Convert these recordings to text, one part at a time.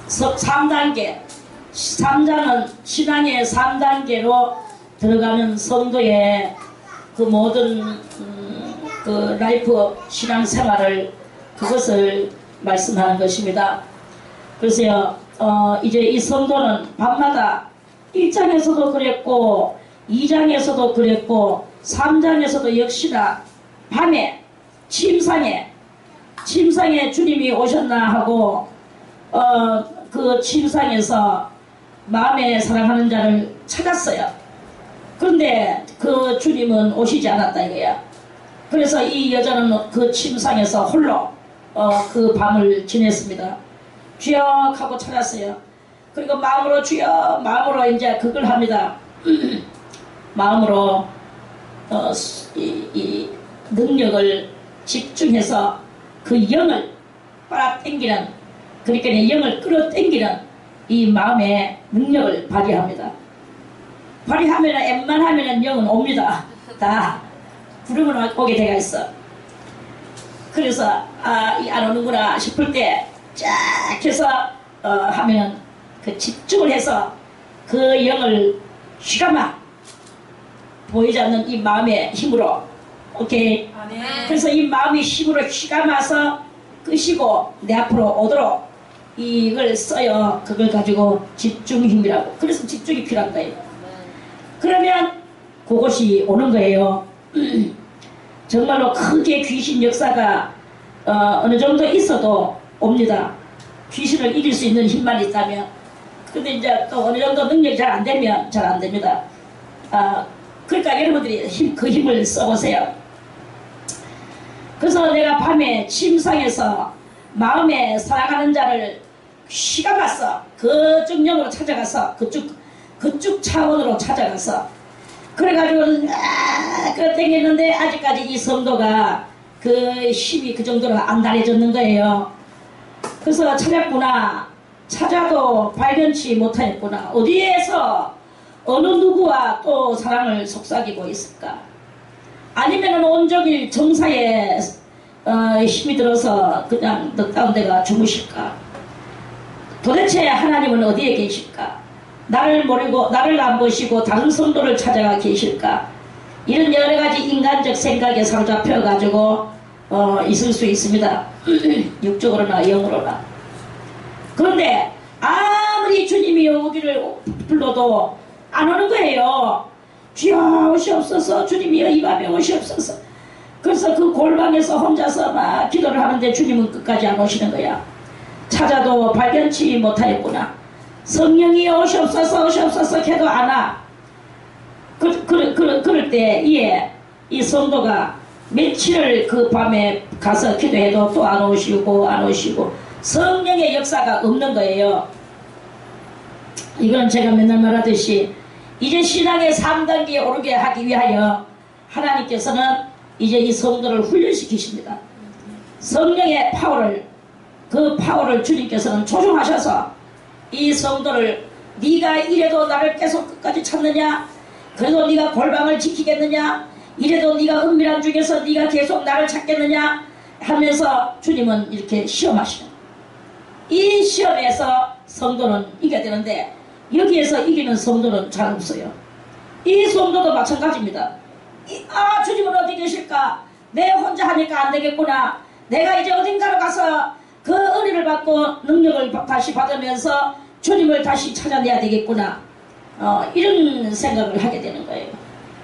3단계, 3장은 신앙의 3단계로 들어가는 성도의 그 모든 그 라이프 신앙생활을 그것을 말씀하는 것입니다. 그래서요, 이제 이 성도는 밤마다 1장에서도 그랬고 2장에서도 그랬고 3장에서도 역시나 밤에 침상에 주님이 오셨나 하고 그 침상에서 마음에 사랑하는 자를 찾았어요. 그런데 그 주님은 오시지 않았다 이거야. 그래서 이 여자는 그 침상에서 홀로 그 밤을 지냈습니다. 주여 하고 찾았어요. 그리고 마음으로 주여, 마음으로 이제 그걸 합니다. 마음으로 이 능력을 집중해서 그 영을 빨아당기는, 그러니까 영을 끌어당기는 이 마음의 능력을 발휘합니다. 발휘하면은 웬만하면은 영은 옵니다. 다 부르면 오게 되어 있어. 그래서 안 오는구나 싶을 때 쫙 해서 하면 그 집중을 해서 그 영을 휘감아 보이지 않는 이 마음의 힘으로, 오케이. 그래서 이 마음의 힘으로 휘감아서 끄시고 내 앞으로 오도록 이걸 써요. 그걸 가지고 집중 힘이라고. 그래서 집중이 필요한 거예요. 그러면 그것이 오는 거예요. 정말로 크게 귀신 역사가 어느 정도 있어도 옵니다. 귀신을 이길 수 있는 힘만 있다면. 근데 이제 또 어느 정도 능력이 잘 안 되면 잘 안 됩니다. 그러니까 여러분들이 그 힘을 써보세요. 그래서 내가 밤에 침상에서 마음에 사랑하는 자를 휘감았어. 그쪽 영으로 찾아가서 그쪽 차원으로 찾아가서 그래가지고 땡겼는데 아직까지 이 성도가 그 힘이 그 정도로 안 달해졌는 거예요. 그래서 찾았구나. 찾아도 발견치 못하였구나. 어디에서 어느 누구와 또 사랑을 속삭이고 있을까? 아니면은 온종일 정사에 힘이 들어서 그냥 넉다운 데가 주무실까? 도대체 하나님은 어디에 계실까? 나를 모르고 나를 안 보시고 다른 성도를 찾아가 계실까? 이런 여러가지 인간적 생각에 사로잡혀 가지고 있을 수 있습니다. 육적으로나 영으로나. 그런데 아무리 주님이 오기를 불러도 안 오는 거예요. 주여 오시옵소서, 주님이여 이 밤에 오시옵소서. 그래서 그 골방에서 혼자서 막 기도를 하는데 주님은 끝까지 안 오시는 거야. 찾아도 발견치 못하였구나. 성령이 오시옵소서 오시옵소서 해도 안 와. 그럴 때 이 성도가 며칠을 그 밤에 가서 기도해도 또 안 오시고 성령의 역사가 없는 거예요. 이건 제가 맨날 말하듯이 이제 신앙의 3단계에 오르게 하기 위하여 하나님께서는 이제 이 성도를 훈련시키십니다. 성령의 그 파워를 주님께서는 조종하셔서 이 성도를 네가 이래도 나를 계속 끝까지 찾느냐, 그래도 네가 골방을 지키겠느냐, 이래도 네가 은밀한 중에서 네가 계속 나를 찾겠느냐 하면서 주님은 이렇게 시험하시는, 이 시험에서 성도는 이겨야 되는데 여기에서 이기는 성도는 잘 없어요. 이 성도도 마찬가지입니다. 주님은 어디 계실까? 내 혼자 하니까 안 되겠구나. 내가 이제 어딘가로 가서 그 은혜를 받고 능력을 다시 받으면서 주님을 다시 찾아내야 되겠구나. 이런 생각을 하게 되는 거예요.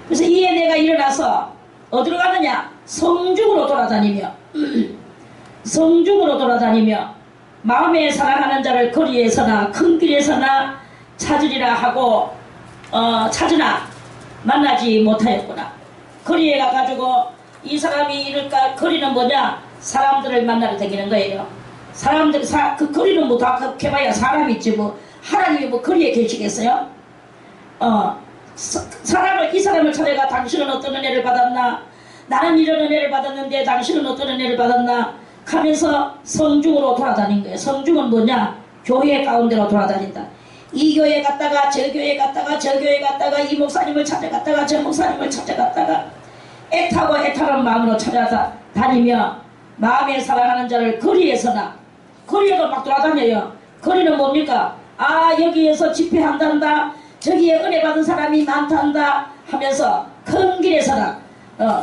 그래서 이에 내가 일어나서 어디로 가느냐? 성중으로 돌아다니며 마음에 사랑하는 자를 거리에서나 큰 길에서나 찾으리라 하고 찾으나 만나지 못하였구나. 거리에 가가지고 이 사람이 이럴까? 거리는 뭐냐? 사람들을 만나러 다니는 거예요. 그 거리는 뭐 다 해봐야 사람이 있지 뭐. 하나님이 뭐 거리에 계시겠어요? 이 사람을 찾아가 당신은 어떤 은혜를 받았나? 나는 이런 은혜를 받았는데 당신은 어떤 은혜를 받았나? 하면서 성중으로 돌아다닌 거예요. 성중은 뭐냐? 교회 가운데로 돌아다닌다. 이 교회 갔다가 저 교회 갔다가 저 교회 갔다가 이 목사님을 찾아갔다가 저 목사님을 찾아갔다가 애타고 애타는 마음으로 찾아다니며 마음에 사랑하는 자를 거리에서나 거리에도 막 돌아다녀요. 거리는 뭡니까? 아, 여기에서 집회한단다. 저기에 은혜 받은 사람이 많단다 하면서 큰 길에서나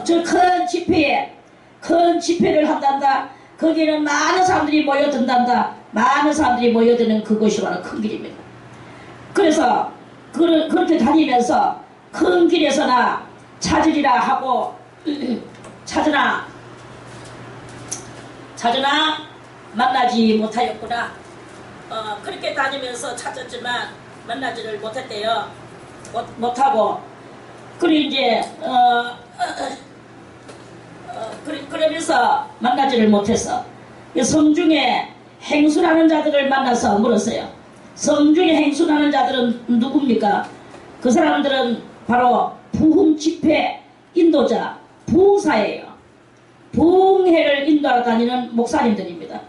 저 큰 집회에 큰 집회를 한단다. 거기는 많은 사람들이 모여든단다. 많은 사람들이 모여드는 그곳이 바로 큰 길입니다. 그래서 그렇게 다니면서 큰 길에서나 찾으리라 하고 찾으나 만나지 못하였구나. 그렇게 다니면서 찾았지만 만나지를 못했대요. 못하고 그리고 이제 그러면서 만나지를 못했어. 성중에 행수라는 자들을 만나서 물었어요. 성중에 행수라는 자들은 누굽니까? 그 사람들은 바로 부흥 집회 인도자 부흥사예요. 부흥회를 인도하러 다니는 목사님들입니다.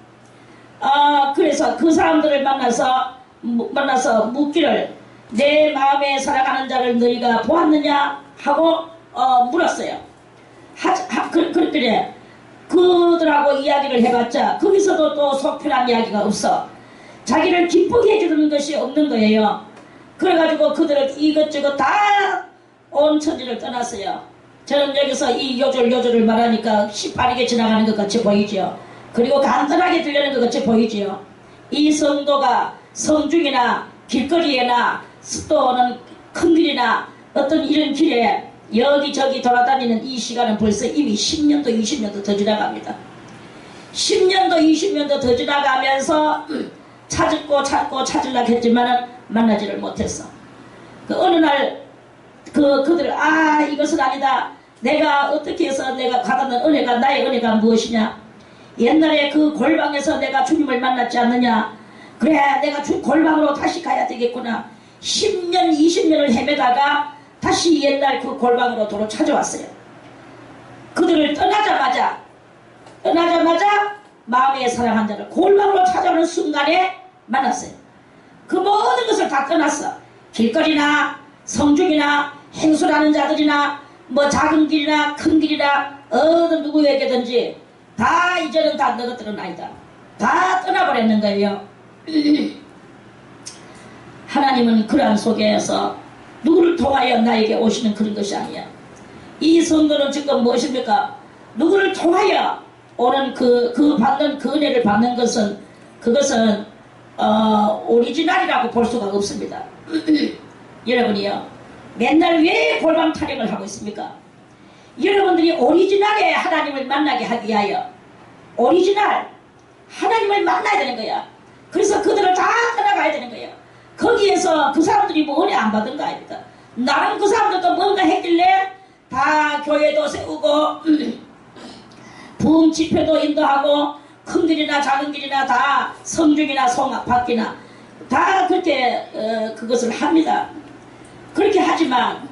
그래서 그 사람들을 만나서 묻기를 내 마음에 사랑하는 자를 너희가 보았느냐 하고 물었어요. 그랬더니 그들하고 이야기를 해봤자 거기서도 또 속편한 이야기가 없어. 자기를 기쁘게 해주는 것이 없는 거예요. 그래가지고 그들은 이것저것 다 온 천지를 떠났어요. 저는 여기서 이 요절을 말하니까 빠르게 지나가는 것 같이 보이죠. 그리고 간단하게 들리는 것 같이 보이죠. 이 성도가 성중이나 길거리에나 또는 큰 길이나 어떤 이런 길에 여기저기 돌아다니는 이 시간은 벌써 이미 10년도 20년도 더 지나갑니다. 10년도 20년도 더 지나가면서 찾으려고 했지만 만나지를 못했어. 어느 날 그들을 이것은 아니다. 내가 어떻게 해서 내가 받았는 은혜가 나의 은혜가 무엇이냐. 옛날에 그 골방에서 내가 주님을 만났지 않느냐. 그래 내가 골방으로 다시 가야 되겠구나. 10년 20년을 헤매다가 다시 옛날 그 골방으로 도로 찾아왔어요. 그들을 떠나자마자 마음에 사랑한 자를 골방으로 찾아오는 순간에 만났어요. 그 모든 것을 다 떠났어. 길거리나 성중이나 행수라는 자들이나 뭐 작은 길이나 큰 길이나 어느 누구에게든지 다 이제는 다 너희들은 아니다. 다 떠나버렸는 거예요. 하나님은 그러한 속에서 누구를 통하여 나에게 오시는 그런 것이 아니야. 이 성도는 지금 무엇입니까? 누구를 통하여 오는 받는 그 은혜를 받는 것은 그것은 오리지널이라고 볼 수가 없습니다. 여러분이요. 맨날 왜 골방 타령을 하고 있습니까? 여러분들이 오리지널의 하나님을 만나게 하기 위하여 오리지널 하나님을 만나야 되는 거야. 그래서 그들을 다 떠나가야 되는 거예요. 거기에서 그 사람들이 뭐 은혜 안 받은 거 아닙니까? 나름 그 사람들도 뭔가 했길래 다 교회도 세우고 부흥 집회도 인도하고 큰 길이나 작은 길이나 다 성중이나 성악박기나 다 그렇게 그것을 합니다. 그렇게 하지만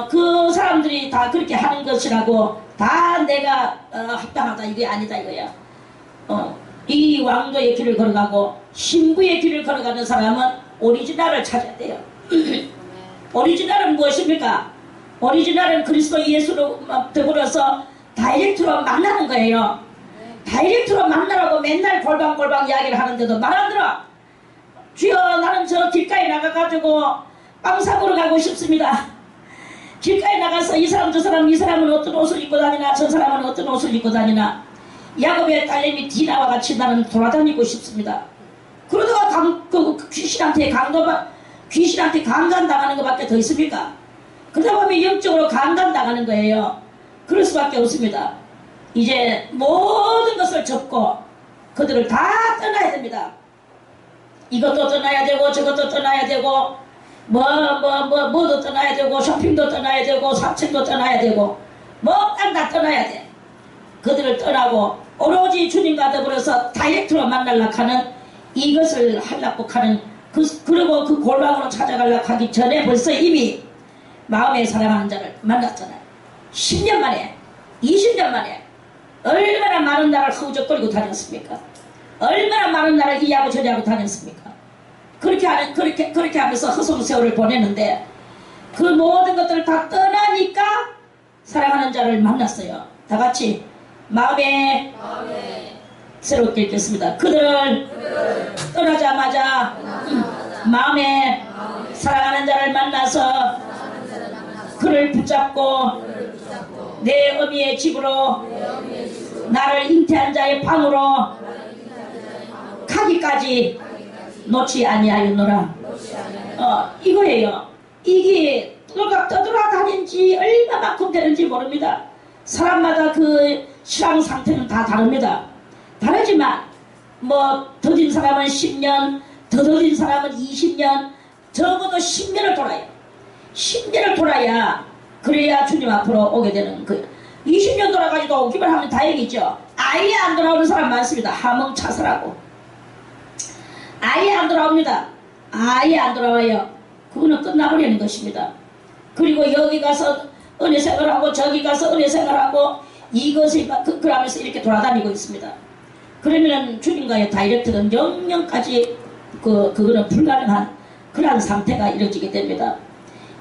그 사람들이 다 그렇게 하는 것이라고 다 내가 합당하다 이게 아니다 이거야. 이 왕도의 길을 걸어가고 신부의 길을 걸어가는 사람은 오리지널을 찾아야 돼요. 오리지널은 무엇입니까? 오리지널은 그리스도 예수로 더불어서 다이렉트로 만나는 거예요. 다이렉트로 만나라고 맨날 골방 이야기를 하는데도 말 안 들어. 주여 나는 저 길가에 나가가지고 빵 사먹으러 가고 싶습니다. 길가에 나가서 이 사람 저 사람 이 사람은 어떤 옷을 입고 다니나 저 사람은 어떤 옷을 입고 다니나 야곱의 딸내미 디나와 같이 나는 돌아다니고 싶습니다. 그러다가 귀신한테 강간당하는 것밖에 더 있습니까? 그러다 보면 영적으로 강간당하는 거예요. 그럴 수밖에 없습니다. 이제 모든 것을 접고 그들을 다 떠나야 됩니다. 이것도 떠나야 되고 저것도 떠나야 되고 뭐도 떠나야 되고 쇼핑도 떠나야 되고 산책도 떠나야 되고 뭐딱 다 떠나야 돼. 그들을 떠나고 오로지 주님과 더불어서 다이렉트로 만나려고 하는 이것을 하려고 하는 그리고 그 골방으로 찾아가려고 하기 전에 벌써 이미 마음에 사랑하는 자를 만났잖아요. 10년 만에 20년 만에 얼마나 많은 나를 허우적거리고 다녔습니까? 얼마나 많은 나를 이하고 저리하고 다녔습니까? 그렇게 하면서 허송세월을 보냈는데 그 모든 것들을 다 떠나니까 사랑하는 자를 만났어요. 다 같이 마음에 새롭게 읽겠습니다. 그들을 떠나자마자 마음에 사랑하는 자를 만나서 그를 붙잡고 내 어미의 집으로 나를 잉태한 자의 방으로 가기까지 놓지 아니하였노라. 이거예요. 이게 떠돌아다닌 지 얼마만큼 되는지 모릅니다. 사람마다 그 신앙 상태는 다 다릅니다. 다르지만 뭐 더딘 사람은 10년, 더 더딘 사람은 20년, 적어도 10년을 돌아요. 10년을 돌아야 그래야 주님 앞으로 오게 되는 그 20년 돌아가지고 오기만 하면 다행이죠. 아예 안 돌아오는 사람 많습니다. 하멍차서라고. 아예 안 돌아옵니다. 아예 안 돌아와요. 그거는 끝나버리는 것입니다. 그리고 여기 가서 은혜 생활하고 저기 가서 은혜 생활하고 이것을 그러면서 이렇게 돌아다니고 있습니다. 그러면은 주님과의 다이렉트는 영영까지 그거는 불가능한 그러한 상태가 이루어지게 됩니다.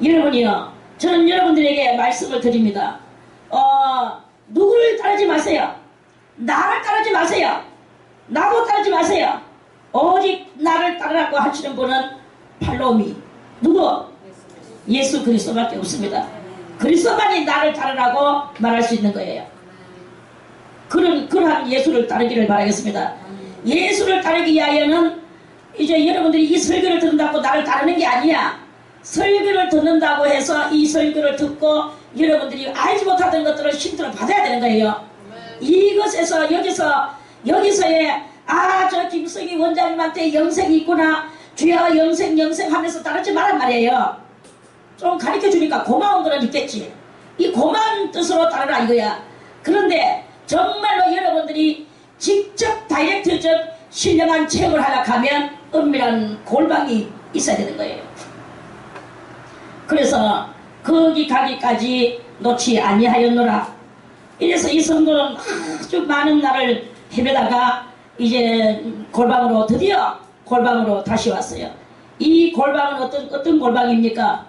여러분이요, 저는 여러분들에게 말씀을 드립니다. 누구를 따르지 마세요. 나를 따르지 마세요. 나도 따르지 마세요. 오직 나를 따르라고 하시는 분은 팔로미. 누구? 예수 그리스도밖에 없습니다. 그리스도만이 나를 따르라고 말할 수 있는 거예요. 그러한 예수를 따르기를 바라겠습니다. 예수를 따르기 위하여는 이제 여러분들이 이 설교를 듣는다고 나를 따르는 게 아니야. 설교를 듣는다고 해서 이 설교를 듣고 여러분들이 알지 못하던 것들을 힌트를 받아야 되는 거예요. 이것에서 여기서의 저 김성희 원장님한테 영생이 있구나, 주여 영생 하면서 따르지 말란 말이에요. 좀 가르쳐 주니까 고마운 거는 있겠지. 이 고마운 뜻으로 따르라 이거야. 그런데 정말로 여러분들이 직접 다이렉트적 신령한 체험을 하려고 하면 은밀한 골방이 있어야 되는 거예요. 그래서 거기 가기까지 놓지 아니하였노라. 이래서 이 성도는 아주 많은 날을 헤매다가 이제 드디어 골방으로 다시 왔어요. 이 골방은 어떤 골방입니까?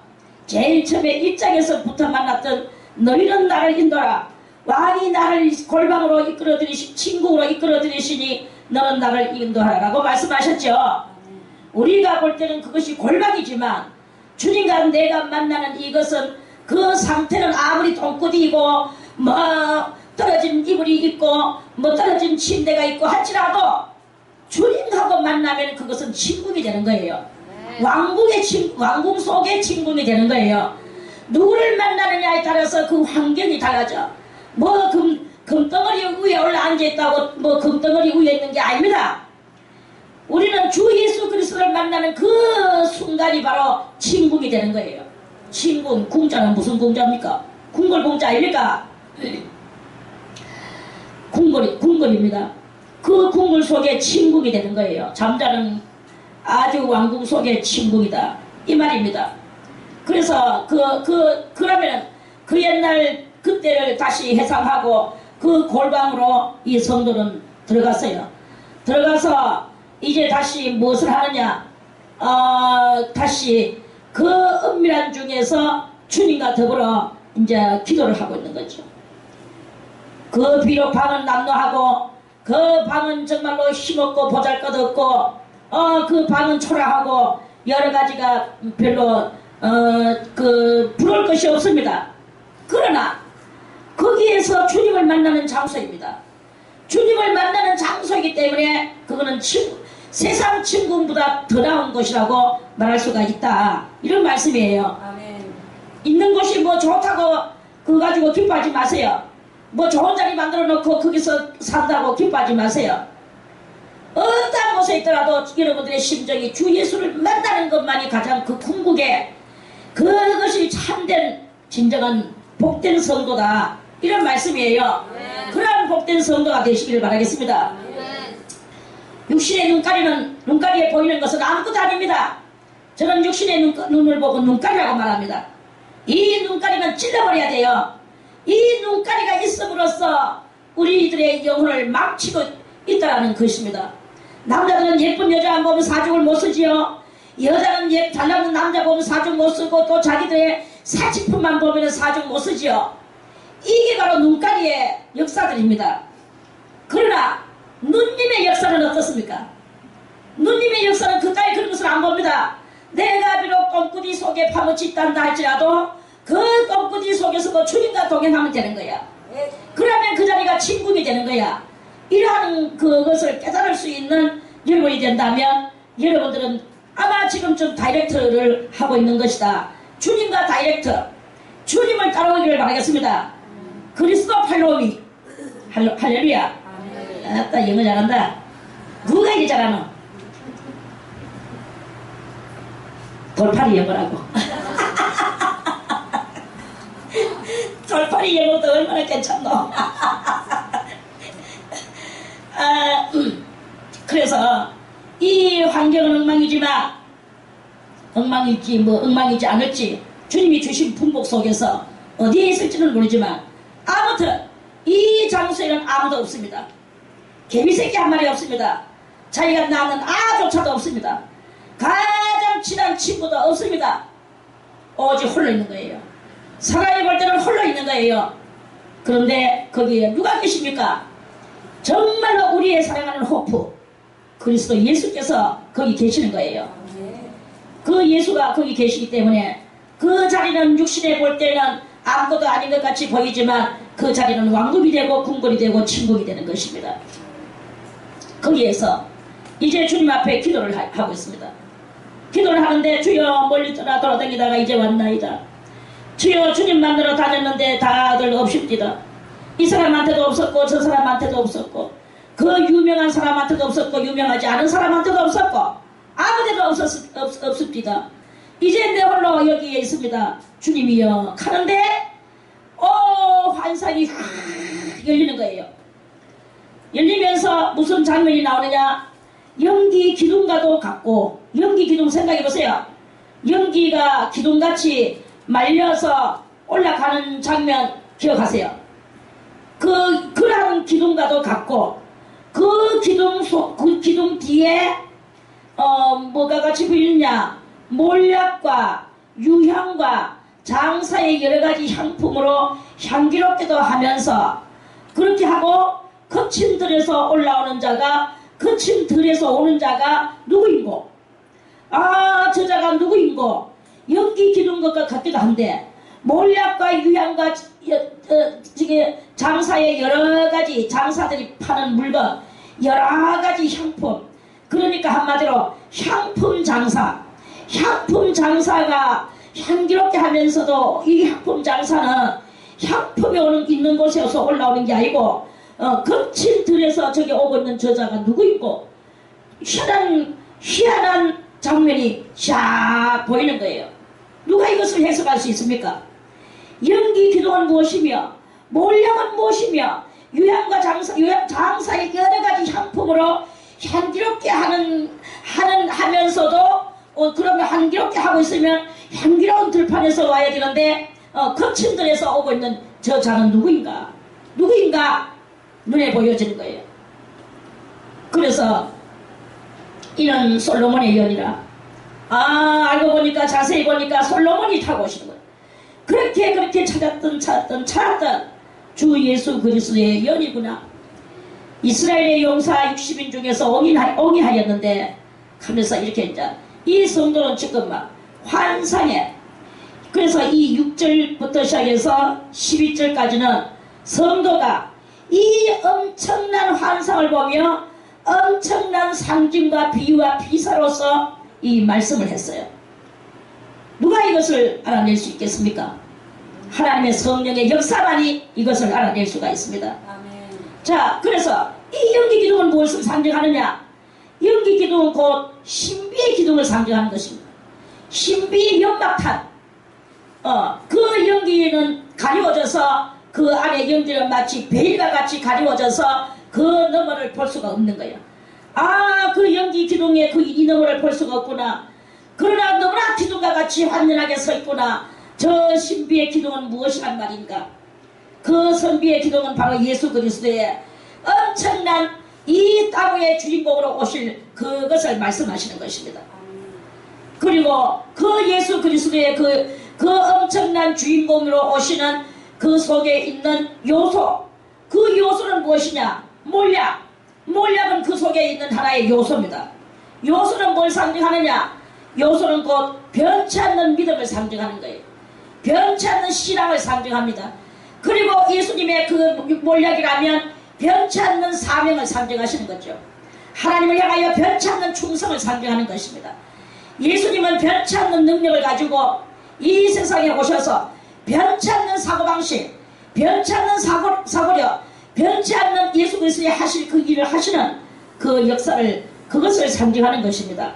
제일 처음에 입장에서부터 만났던 너희는 나를 인도하라. 왕이 나를 골방으로 이끌어들이시, 친국으로 이끌어들이시니 너는 나를 인도하라 라고 말씀하셨죠. 우리가 볼 때는 그것이 골방이지만 주님과 내가 만나는 이것은 그 상태는 아무리 똥꾸디이고 뭐 떨어진 이불이 있고 뭐 떨어진 침대가 있고 할지라도 주님하고 만나면 그것은 친국이 되는 거예요. 왕궁 속의 친국이 되는 거예요. 누구를 만나느냐에 따라서 그 환경이 달라져. 뭐 금덩어리 위에 올라 앉아있다고 뭐 금덩어리 위에 있는 게 아닙니다. 우리는 주 예수 그리스도를 만나는 그 순간이 바로 친국이 되는 거예요. 친국, 궁자는 무슨 궁자입니까? 궁궐궁자 아닙니까? 궁궐입니다. 그 궁궐 속에 친국이 되는 거예요. 잠자는 아주 왕궁 속의 친국이다 이 말입니다. 그래서 그러면 그 옛날 그때를 다시 해상하고 그 골방으로 이 성도는 들어갔어요. 들어가서 이제 다시 무엇을 하느냐? 다시 그 은밀한 중에서 주님과 더불어 이제 기도를 하고 있는 거죠. 그 비록 방은 남루하고 그 방은 정말로 힘없고 보잘것없고 그 방은 초라하고 여러 가지가 별로 부러울 것이 없습니다. 그러나 거기에서 주님을 만나는 장소입니다. 주님을 만나는 장소이기 때문에 그거는 세상 친구보다 더 나은 것이라고 말할 수가 있다. 이런 말씀이에요. 아멘. 있는 곳이 뭐 좋다고 그거 가지고 기뻐하지 마세요. 뭐 좋은 자리 만들어 놓고 거기서 산다고 기뻐하지 마세요. 어떤 곳에 있더라도 여러분들의 심정이 주 예수를 만나는 것만이 가장 그 궁극에 그것이 참된 진정한 복된 성도다. 이런 말씀이에요. 네. 그런 복된 성도가 되시기를 바라겠습니다. 네. 육신의 눈가리에 보이는 것은 아무것도 아닙니다. 저는 육신의 눈을 보고 눈가리라고 말합니다. 이 눈가리는 찔러버려야 돼요. 이 눈가리가 있음으로써 우리들의 영혼을 망치고 있다는 것입니다. 남자들은 예쁜 여자 보면 사죽을 못 쓰지요. 여자는 잘나는 남자 보면 사죽 못 쓰고 또 자기들의 사치품만 보면 사죽 못 쓰지요. 이게 바로 눈가리의 역사들입니다. 그러나 누님의 역사는 어떻습니까? 누님의 역사는 그까이 그런 것을 안 봅니다. 내가 비록 똥꾸디 속에 파묻혀 있단다 할지라도 그 똥꾸디 속에서도 주님과 동행하면 되는 거야. 그러면 그 자리가 천국이 되는 거야. 이러한 그것을 깨달을 수 있는 여러분이 된다면 여러분들은 아마 지금쯤 다이렉트를 하고 있는 것이다. 주님과 다이렉트, 주님을 따라오기를 바라겠습니다. 그리스도 팔로미. 할렐루야. 아따 영어 잘한다. 누가 이리 잘하노? 돌팔이 영어라고. 돌팔이 영어도 얼마나 괜찮노? 그래서 이 환경은 엉망이지만 엉망일지 뭐 엉망이지 않을지 주님이 주신 풍복 속에서 어디에 있을지는 모르지만 아무튼 이 장소에는 아무도 없습니다. 개미새끼 한 마리 없습니다. 자기가 낳는 아조차도 없습니다. 가장 친한 친구도 없습니다. 오직 홀로 있는 거예요. 사람이 볼 때는 홀로 있는 거예요. 그런데 거기에 누가 계십니까? 정말로 우리의 사랑하는 호프 그리스도 예수께서 거기 계시는 거예요. 그 예수가 거기 계시기 때문에 그 자리는 육신에 볼 때는 아무것도 아닌 것 같이 보이지만 그 자리는 왕국이 되고 궁궐이 되고 천국이 되는 것입니다. 거기에서 이제 주님 앞에 기도를 하고 있습니다. 기도를 하는데 주여 멀리 떠나 돌아다니다가 이제 왔나이다. 주여 주님 만나러 다녔는데 다들 없습니다. 이 사람한테도 없었고 저 사람한테도 없었고 그 유명한 사람한테도 없었고 유명하지 않은 사람한테도 없었고 아무데도 없습니다. 이제 내 홀로 여기에 있습니다. 주님이여 하는데 환상이 열리는 거예요. 열리면서 무슨 장면이 나오느냐, 연기 기둥과도 같고, 연기 기둥 생각해보세요. 연기가 기둥같이 말려서 올라가는 장면 기억하세요. 그런 기둥과도 같고, 그 기둥 뒤에 뭐가 같이 보이느냐, 몰약과 유향과 장사의 여러가지 향품으로 향기롭게도 하면서 그렇게 하고 거친 들에서 올라오는 자가 거친 들에서 오는 자가 누구인고, 저 자가 누구인고, 연기 기둥 것과 같기도 한데 몰약과 유향과 장사의 여러가지 장사들이 파는 물건 여러가지 향품, 그러니까 한마디로 향품 장사가 향기롭게 하면서도 이 향품 장사는 향품이 있는 곳에서 올라오는 게 아니고 거친 들에서 저기 오고 있는 저자가 누구있고 희한한 장면이 샥 보이는 거예요. 누가 이것을 해석할 수 있습니까? 연기 기둥은 무엇이며 몰약은 무엇이며 유향과 장사의 여러가지 향품으로 향기롭게 하면서도 그러면 향기롭게 하고 있으면 향기로운 들판에서 와야 되는데 거친 들에서 오고 있는 저 자는 누구인가 눈에 보여지는 거예요. 그래서 이는 솔로몬의 연이라. 알고 보니까 자세히 보니까 솔로몬이 타고 오시는 거예요. 그렇게 찾았던 주 예수 그리스도의 연이구나. 이스라엘의 용사 60인 중에서 옹이하였는데 하면서 이렇게 이제 이 성도는 지금 막 환상에, 그래서 이 6절부터 시작해서 12절까지는 성도가 이 엄청난 환상을 보며 엄청난 상징과 비유와 비사로서 이 말씀을 했어요. 누가 이것을 알아낼 수 있겠습니까? 하나님의 성령의 역사만이 이것을 알아낼 수가 있습니다. 아멘. 자, 그래서 이 연기기둥은 무엇을 상징하느냐? 연기기둥은 곧 신비의 기둥을 상징하는 것입니다. 신비의 연막탄. 그 연기는 가리워져서 그 안에 연기는 마치 베일과 같이 가리워져서 그 너머를 볼 수가 없는 거예요. 그 연기 기둥에 이 너머를 볼 수가 없구나. 그러나 너무나 기둥과 같이 완전하게 서 있구나. 저 신비의 기둥은 무엇이란 말인가? 그 선비의 기둥은 바로 예수 그리스도의 엄청난 이 땅의 주인공으로 오실 그것을 말씀하시는 것입니다. 그리고 그 예수 그리스도의 그 엄청난 주인공으로 오시는 그 속에 있는 요소, 그 요소는 무엇이냐? 몰약 몰약은 그 속에 있는 하나의 요소입니다. 요소는 뭘 상징하느냐? 요소는 곧 변치 않는 믿음을 상징하는 거예요. 변치 않는 신앙을 상징합니다. 그리고 예수님의 그 몰약이라면 변치 않는 사명을 상징하시는 거죠. 하나님을 향하여 변치 않는 충성을 상징하는 것입니다. 예수님은 변치 않는 능력을 가지고 이 세상에 오셔서 변치 않는 사고방식, 변치 않는 사고력, 변치 않는 예수 그리스도의 하실 그 일을 하시는 그 역사를, 그것을 상징하는 것입니다.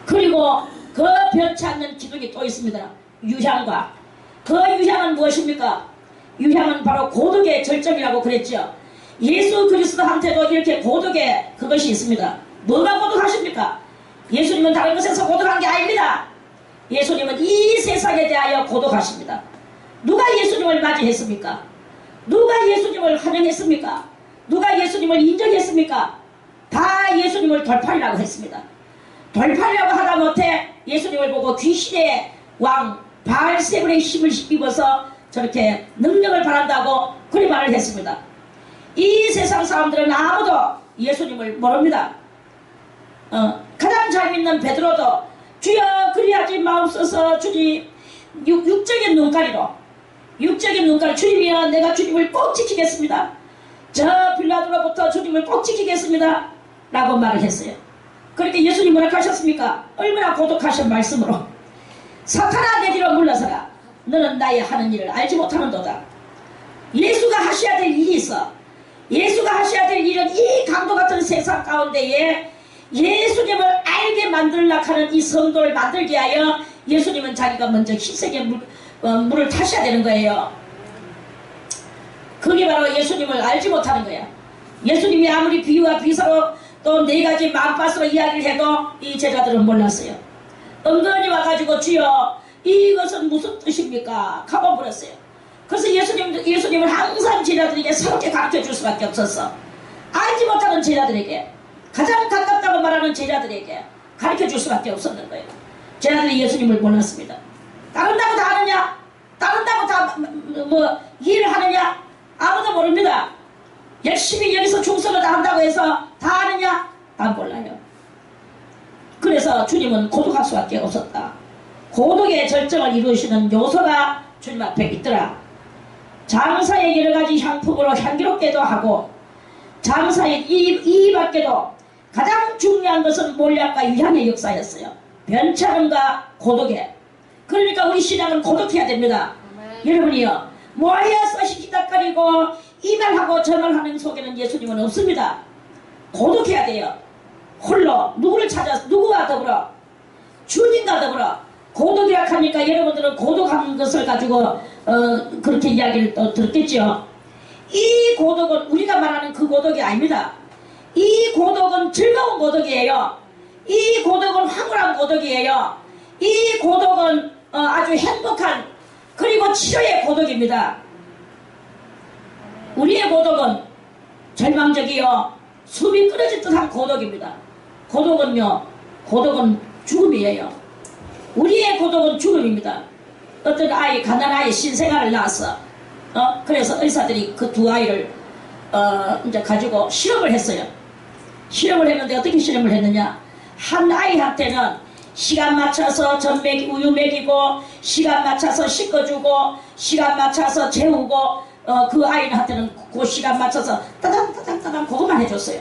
그리고 그 변치 않는 기둥이 또 있습니다. 유향과. 그 유향은 무엇입니까? 유향은 바로 고독의 절정이라고 그랬죠. 예수 그리스도한테도 이렇게 고독의 그것이 있습니다. 뭐가 고독하십니까? 예수님은 다른 것에서 고독한 게 아닙니다. 예수님은 이 세상에 대하여 고독하십니다. 누가 예수님을 맞이했습니까? 누가 예수님을 환영했습니까? 누가 예수님을 인정했습니까? 다 예수님을 돌팔이라고 했습니다. 돌팔이라고 하다 못해 예수님을 보고 귀신의 왕 바알세불의 힘을 입어서 저렇게 능력을 바란다고 그리 말을 했습니다. 이 세상 사람들은 아무도 예수님을 모릅니다. 가장 잘 믿는 베드로도 주여 그리하지 마옵소서 주님, 육적인 눈가리로, 육적인 눈가리, 주님이여 내가 주님을 꼭 지키겠습니다. 저 빌라도로부터 주님을 꼭 지키겠습니다 라고 말을 했어요. 그렇게 예수님 뭐라고 하셨습니까? 얼마나 고독하신 말씀으로 사탄아 내 뒤로 물러서라 너는 나의 하는 일을 알지 못하는도다. 예수가 하셔야 될 일이 있어. 예수가 하셔야 될 일은 이 강도 같은 세상 가운데에 예수님을 알게 만들려고 하는 이 성도를 만들게 하여 예수님은 자기가 먼저 희생의 물을 타셔야 되는 거예요. 그게 바로 예수님을 알지 못하는 거야. 예수님이 아무리 비유와 비사로 또 네 가지 마음밭으로 이야기를 해도 이 제자들은 몰랐어요. 은근히 와가지고 주여 이것은 무슨 뜻입니까? 가봐버렸어요. 그래서 예수님은 항상 제자들에게 새롭게 가르쳐 줄 수밖에 없었어. 알지 못하는 제자들에게, 가장 가깝다고 말하는 제자들에게 가르쳐 줄 수밖에 없었는 거예요. 제자들이 예수님을 몰랐습니다. 다른다고 다 아느냐? 다른다고 다 일을 하느냐? 아무도 모릅니다. 열심히 여기서 충성을 다 한다고 해서 다 아느냐? 다 몰라요. 그래서 주님은 고독할 수밖에 없었다. 고독의 절정을 이루시는 요소가 주님 앞에 있더라. 장사의 여러가지 향품으로 향기롭게도 하고 장사의 이 밖에도 가장 중요한 것은 몰약과 유향의 역사였어요. 변찰음과 고독에. 그러니까 우리 신앙은 고독해야 됩니다. 여러분이요, 모여서 시키닥거리고 이 말하고 저 말하는 속에는 예수님은 없습니다. 고독해야 돼요. 홀로 누구를 찾아서 누구와 더불어? 주님과 더불어. 고독이라 하니까 여러분들은 고독한 것을 가지고 그렇게 이야기를 또 들었겠죠. 이 고독은 우리가 말하는 그 고독이 아닙니다. 이 고독은 즐거운 고독이에요. 이 고독은 황홀한 고독이에요. 이 고독은 아주 행복한, 그리고 치료의 고독입니다. 우리의 고독은 절망적이요 숨이 끊어질 듯한 고독입니다. 고독은 죽음이에요. 우리의 고독은 죽음입니다. 어떤 아이, 가난한 아이 신생아를 낳았어. 그래서 의사들이 그 두 아이를 이제 가지고 실험을 했어요. 실험을 했는데 어떻게 실험을 했느냐? 한 아이한테는 시간 맞춰서 우유 먹이고, 시간 맞춰서 씻어주고, 시간 맞춰서 재우고, 그 아이한테는 그 시간 맞춰서 따당 그것만 해줬어요.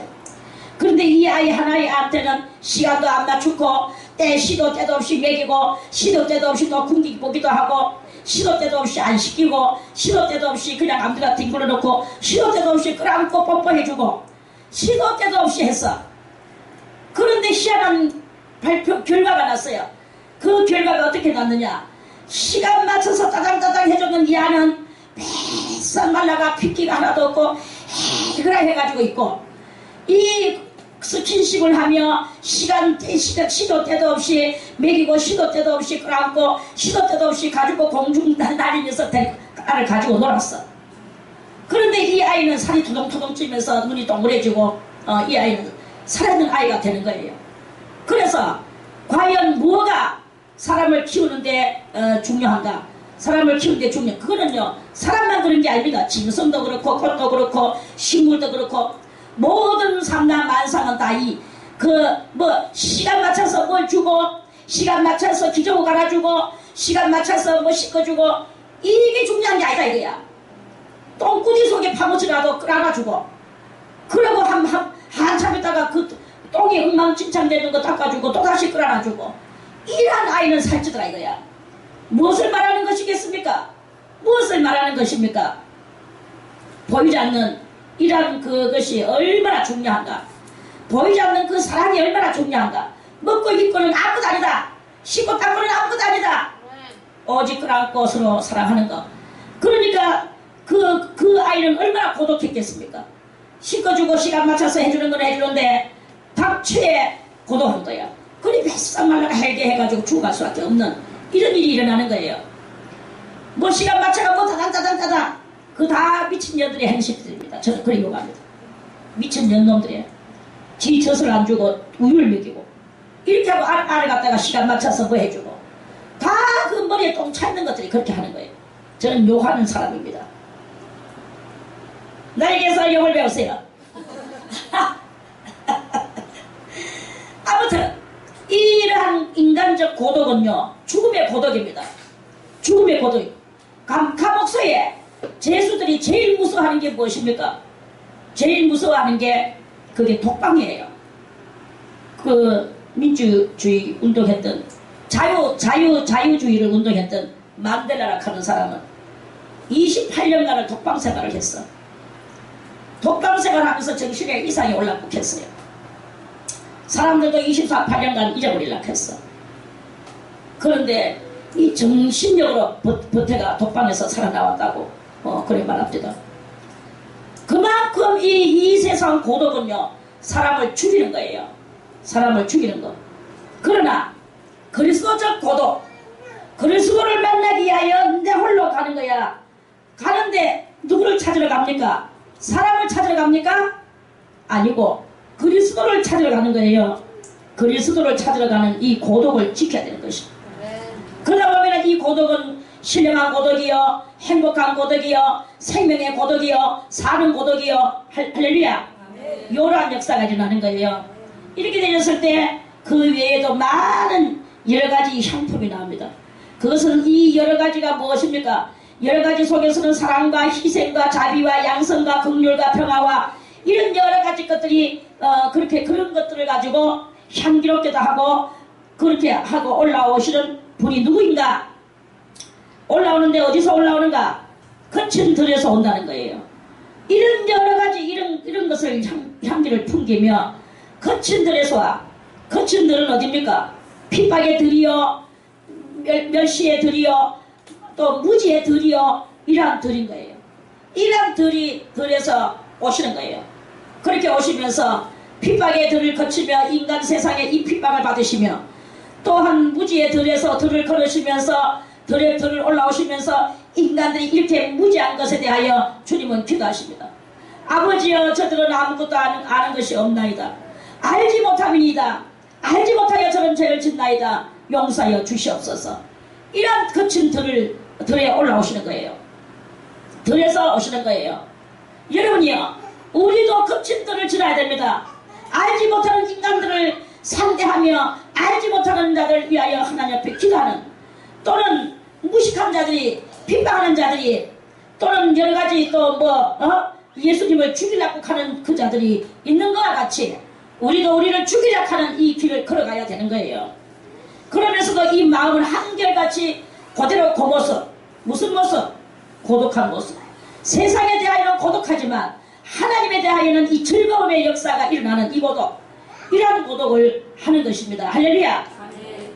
그런데 이 아이 하나한테는 시간도 안 맞추고, 시도 때도 없이 먹이고, 시도 때도 없이 또 군기 보기도 하고, 시도 때도 없이 안 시키고, 시도 때도 없이 그냥 아무데나 뒹굴러 놓고, 시도 때도 없이 끌어안고 뽀뽀해주고, 시도 때도 없이 했어. 그런데 희한한 결과가 났어요. 그 결과가 어떻게 났느냐? 시간 맞춰서 따당따당 해줬는 이 아는 뱃살 말라가 핏기가 하나도 없고 해그라 해가지고 있고, 이 스킨십을 하며 시도 때도 없이 먹이고, 시도 때도 없이 끌어안고, 시도 때도 없이 가지고 공중 날리면서 딸을 가지고 놀았어. 그런데 이 아이는 살이 투동투동 찌면서 눈이 동그래지고, 이 아이는 살아있는 아이가 되는 거예요. 그래서 과연 무엇가 사람을 키우는데 중요한가? 사람을 키우는데 그거는요, 사람만 그런 게 아닙니다. 짐승도 그렇고, 꽃도 그렇고, 식물도 그렇고, 모든 삼남 만상은 다 시간 맞춰서 뭘 주고, 시간 맞춰서 기저귀 갈아주고, 시간 맞춰서 뭐 씻어주고, 이게 중요한 게 아니다 이거야. 똥꾸디 속에 파묻혀라도 끌어가주고, 그러고 한참 있다가 그 똥이 엉망진창되는 거 닦아주고 또다시 끌어놔주고, 이런 아이는 살찌더라 이거야. 무엇을 말하는 것이겠습니까? 무엇을 말하는 것입니까? 보이지 않는 이런 그것이 얼마나 중요한가. 보이지 않는 그 사랑이 얼마나 중요한가. 먹고 입고는 아무것도 아니다. 씻고 닦고는 아무것도 아니다. 오직 끌어안고 서로 사랑하는 거. 그러니까 그 아이는 얼마나 고독했겠습니까? 씻어주고 시간 맞춰서 해주는 건 해주는데 닥치에 고독한 거야. 그리 뱃싹 말라가 헬게 해가지고 죽어갈 수밖에 없는 이런 일이 일어나는 거예요. 뭐 시간 맞춰가 뭐 따단 그 다 미친년들의 행실들입니다. 저는 그리 요구합니다. 미친년놈들이에요. 지 젖을 안 주고 우유를 먹이고 이렇게 하고 알을 갖다가 시간 맞춰서 뭐 해주고 다 그 머리에 똥 차있는 것들이 그렇게 하는 거예요. 저는 욕하는 사람입니다. 나에게서 욕을 배우세요. 아무튼 이러한 인간적 고독은요 죽음의 고독입니다. 죽음의 고독. 감옥소에 죄수들이 제일 무서워하는 게 무엇입니까? 제일 무서워하는 게 그게 독방이에요. 그 민주주의 운동했던 자유주의를 운동했던 만델라라 하는 사람은 28년간을 독방 생활을 했어. 독방 생활하면서 정신에 이상이 올라오고 했어요. 사람들도 28년간 잊어버리려고 했어. 그런데 이 정신력으로 버텨가 독방에서 살아나왔다고 그래 말합니다. 그만큼 이 세상 고독은요 사람을 죽이는 거예요. 사람을 죽이는 거. 그러나 그리스도적 고독, 그리스도를 만나기 위하여 내 홀로 가는 거야. 가는데 누구를 찾으러 갑니까? 사람을 찾으러 갑니까? 아니고 그리스도를 찾으러 가는 거예요. 그리스도를 찾으러 가는 이 고독을 지켜야 되는 것이. 그러다 보면 이 고독은 신령한 고독이요, 행복한 고독이요, 생명의 고독이요, 사는 고독이요. 할렐루야. 요러한 역사가 일어나는 거예요. 이렇게 되었을 때 그 외에도 많은 여러가지 향품이 나옵니다. 그것은 이 여러가지가 무엇입니까? 여러가지 속에서는 사랑과 희생과 자비와 양성과 긍휼과 평화와 이런 여러가지 것들이 그렇게 그런 것들을 가지고 향기롭게도 하고 그렇게 하고 올라오시는 분이 누구인가? 올라오는데 어디서 올라오는가? 거친 들에서 온다는 거예요. 이런 여러가지 이런 것을 향기를 풍기며 거친 들에서 와. 거친 들은 어딥니까? 핍박의 들이요, 멸시의 들이요, 또 무지의 들이요, 이러한 들인 거예요. 이러한 들에서 오시는 거예요. 그렇게 오시면서 핍박의 들을 거치며 인간 세상에 이 핍박을 받으시며 또한 무지의 들에서 들을 걸으시면서 들을 올라오시면서 인간들이 이렇게 무지한 것에 대하여 주님은 기도하십니다. 아버지여 저들은 아무것도 아는 것이 없나이다. 알지 못함이니이다. 알지 못하여 저런 죄를 짓나이다. 용서하여 주시옵소서. 이런 거친 들에 올라오시는 거예요. 들에서 오시는 거예요. 여러분이요, 우리도 거친 들을 지나야 됩니다. 알지 못하는 인간들을 상대하며 알지 못하는 자들을 위하여 하나님 앞에 기도하는, 또는 무식한 자들이, 핍박하는 자들이, 또는 여러가지 또 예수님을 죽이려고 하는 그 자들이 있는 것과 같이 우리도 우리를 죽이려고 하는 이 길을 걸어가야 되는 거예요. 그러면서도 이 마음은 한결같이 그대로 그 모습, 무슨 모습? 고독한 모습. 세상에 대하여는 고독하지만 하나님에 대하여는 이 즐거움의 역사가 일어나는 이 고독, 이러한 고독을 하는 것입니다. 할렐루야.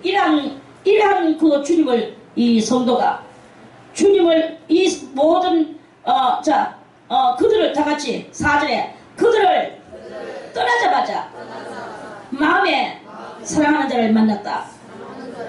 이러한 그 주님을, 이 성도가 주님을, 이 모든 그들을 다 같이 4절에 그들을 떠나자마자 마음에 사랑하는 자를 만났다.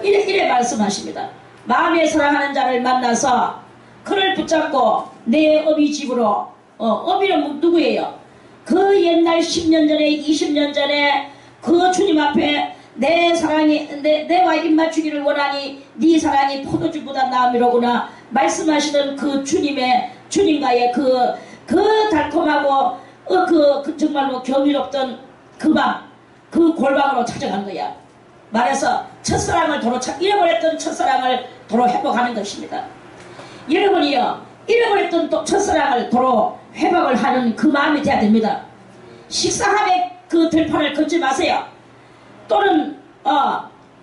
이래 말씀하십니다. 마음에 사랑하는 자를 만나서 그를 붙잡고 내 어미 집으로, 어미는 누구예요? 그 옛날 10년 전에 20년 전에 그 주님 앞에 내 사랑이 내와 입맞추기를 원하니 네 사랑이 포도주보다 나음이로구나 말씀하시던 그 주님과의 그 달콤하고 정말로 경이롭던 그 밤, 그 골방으로 찾아간 거야. 말해서 첫사랑을 잃어버렸던 첫사랑을 도로 회복하는 것입니다. 여러분이요, 잃어버렸던 또 첫사랑을 도로 회복을 하는 그 마음이 돼야 됩니다. 식사함에 그 들판을 걷지 마세요. 또는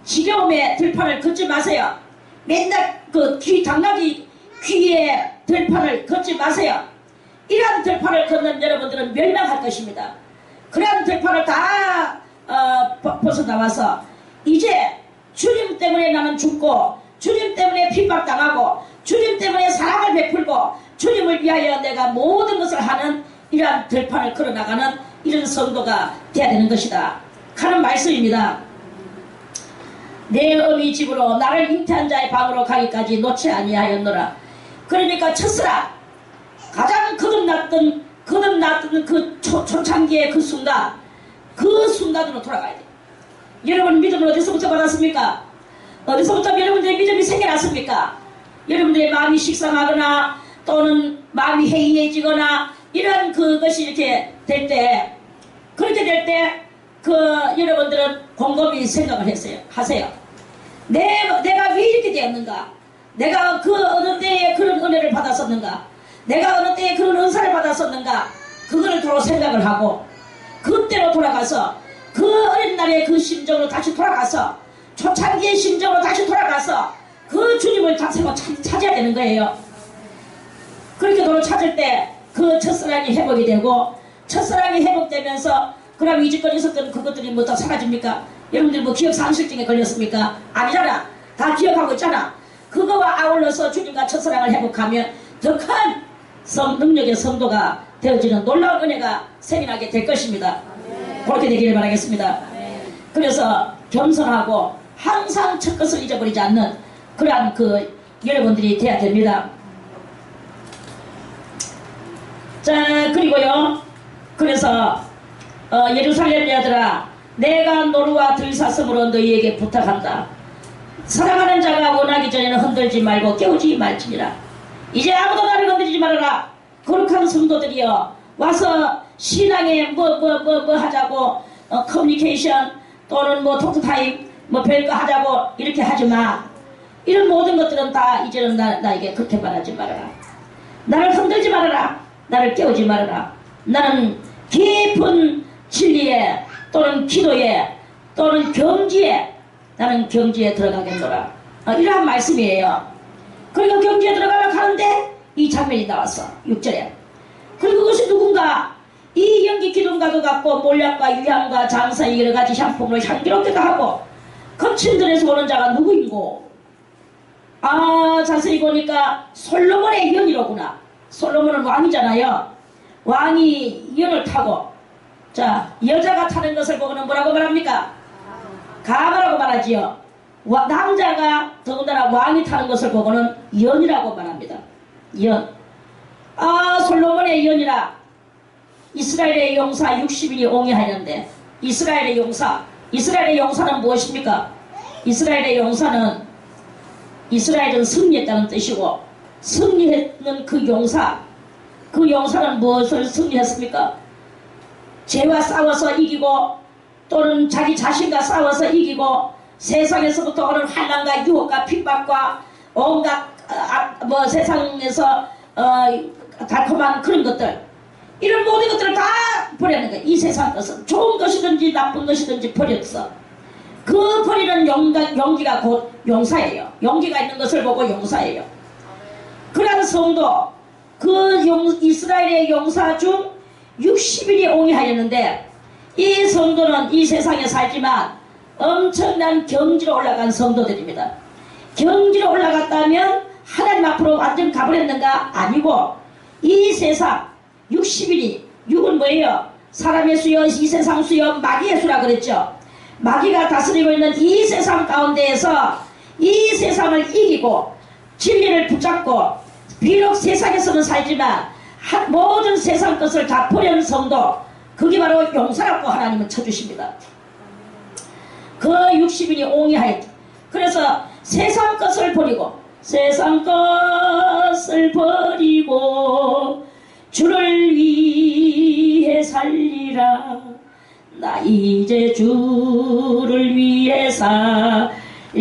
지겨움의 들판을 걷지 마세요. 맨날 그 당나귀 귀에 들판을 걷지 마세요. 이러한 들판을 걷는 여러분들은 멸망할 것입니다. 그러한 들판을 다 벗어나와서 이제 주님 때문에 나는 죽고 주님 때문에 핍박당하고 주님 때문에 사랑을 베풀고 주님을 위하여 내가 모든 것을 하는 이러한 들판을 걸어나가는 이런 성도가 되어야 되는 것이다 하는 말씀입니다. 내 어미 집으로 나를 잉태한 자의 방으로 가기까지 놓지 아니하였노라. 그러니까 첫사랑, 가장 거듭났던 그 초창기의 그 순간으로 돌아가야 돼. 여러분 믿음을 어디서부터 받았습니까? 어디서부터 여러분들의 믿음이 생겨났습니까? 여러분들의 마음이 식상하거나 또는 마음이 해이해지거나 이런 그것이 이렇게 될 때, 그렇게 될 때 여러분들은 곰곰이 생각을 하세요. 내가 왜 이렇게 되었는가? 내가 어느 때에 그런 은혜를 받았었는가? 내가 어느 때에 그런 은사를 받았었는가? 그거를 도로 생각을 하고 그때로 돌아가서 그 어린 날의 그 심정으로 다시 돌아가서 초창기의 심정으로 다시 돌아가서 그 주님을 다시 한번 찾아야 되는 거예요. 그렇게 도로 찾을 때 그 첫사랑이 회복이 되고 첫사랑이 회복되면서 그럼 이제껏 있었던 그것들이 뭐 다 사라집니까? 여러분들 뭐 기억 상실증에 걸렸습니까? 아니잖아. 다 기억하고 있잖아. 그거와 아울러서 주님과 첫사랑을 회복하면 더 큰 능력의 성도가 되어지는 놀라운 은혜가 생겨나게 될 것입니다. 그렇게 되기를 바라겠습니다. 그래서 겸손하고 항상 첫 것을 잊어버리지 않는 그러한 여러분들이 되어야 됩니다. 자, 그리고요, 그래서 예루살렘 여들아, 내가 노루와 들사슴으로 너희에게 부탁한다. 사랑하는 자가 원하기 전에는 흔들지 말고 깨우지 말지니라. 이제 아무도 나를 건드리지 말아라. 거룩한 성도들이여, 와서 신앙에 뭐 하자고 커뮤니케이션 또는 뭐 토크타임 뭐 별거 하자고 이렇게 하지마. 이런 모든 것들은 다 이제는 나에게 그렇게 말하지 말아라. 나를 흔들지 말아라. 나를 깨우지 말아라. 나는 깊은 진리에 또는 기도에 또는 경지에, 나는 경지에 들어가겠노라. 이러한 말씀이에요. 그리고 경지에 들어가려고 하는데 이 장면이 나왔어. 6절에. 그리고 그것이 누군가? 이 연기 기둥과도 같고 몰약과 유향과 장사의 여러가지 향품으로 향기롭기도 하고 거친 들에서 오는 자가 누구인고? 자세히 보니까 솔로몬의 연이로구나. 솔로몬은 왕이잖아요. 왕이 연을 타고, 자, 여자가 타는 것을 보고는 뭐라고 말합니까? 가마라고 말하지요. 남자가 더군다나 왕이 타는 것을 보고는 연이라고 말합니다. 연. 솔로몬의 연이라. 이스라엘의 용사 60인이 옹이하였는데 이스라엘의 용사는 무엇입니까? 이스라엘은 승리했다는 뜻이고, 승리했는 그 용사는 무엇을 승리했습니까? 죄와 싸워서 이기고 또는 자기 자신과 싸워서 이기고 세상에서부터 오는 환난과 유혹과 핍박과 온갖 세상에서 달콤한 그런 것들, 이런 모든 것들을 다 버리는 거예요. 이 세상 것은 좋은 것이든지 나쁜 것이든지 버렸어. 그 버리는 용기가 곧 용사예요. 용기가 있는 것을 보고 용사예요. 그러한 성도, 이스라엘의 용사 중 60인이 옹이하였는데 이 성도는 이 세상에 살지만 엄청난 경지로 올라간 성도들입니다. 경지로 올라갔다면 하나님 앞으로 완전 가버렸는가? 아니고 이 세상 60인이, 6은 뭐예요? 사람의 수요, 이 세상 수요, 마귀의 수라 그랬죠. 마귀가 다스리고 있는 이 세상 가운데에서 이 세상을 이기고 진리를 붙잡고 비록 세상에서는 살지만 모든 세상 것을 다 버리는 성도, 그게 바로 용사라고 하나님은 쳐주십니다. 그 60인이 옹이하였다. 그래서 세상 것을 버리고 주를 위해 나 이제 주를 위해 살리라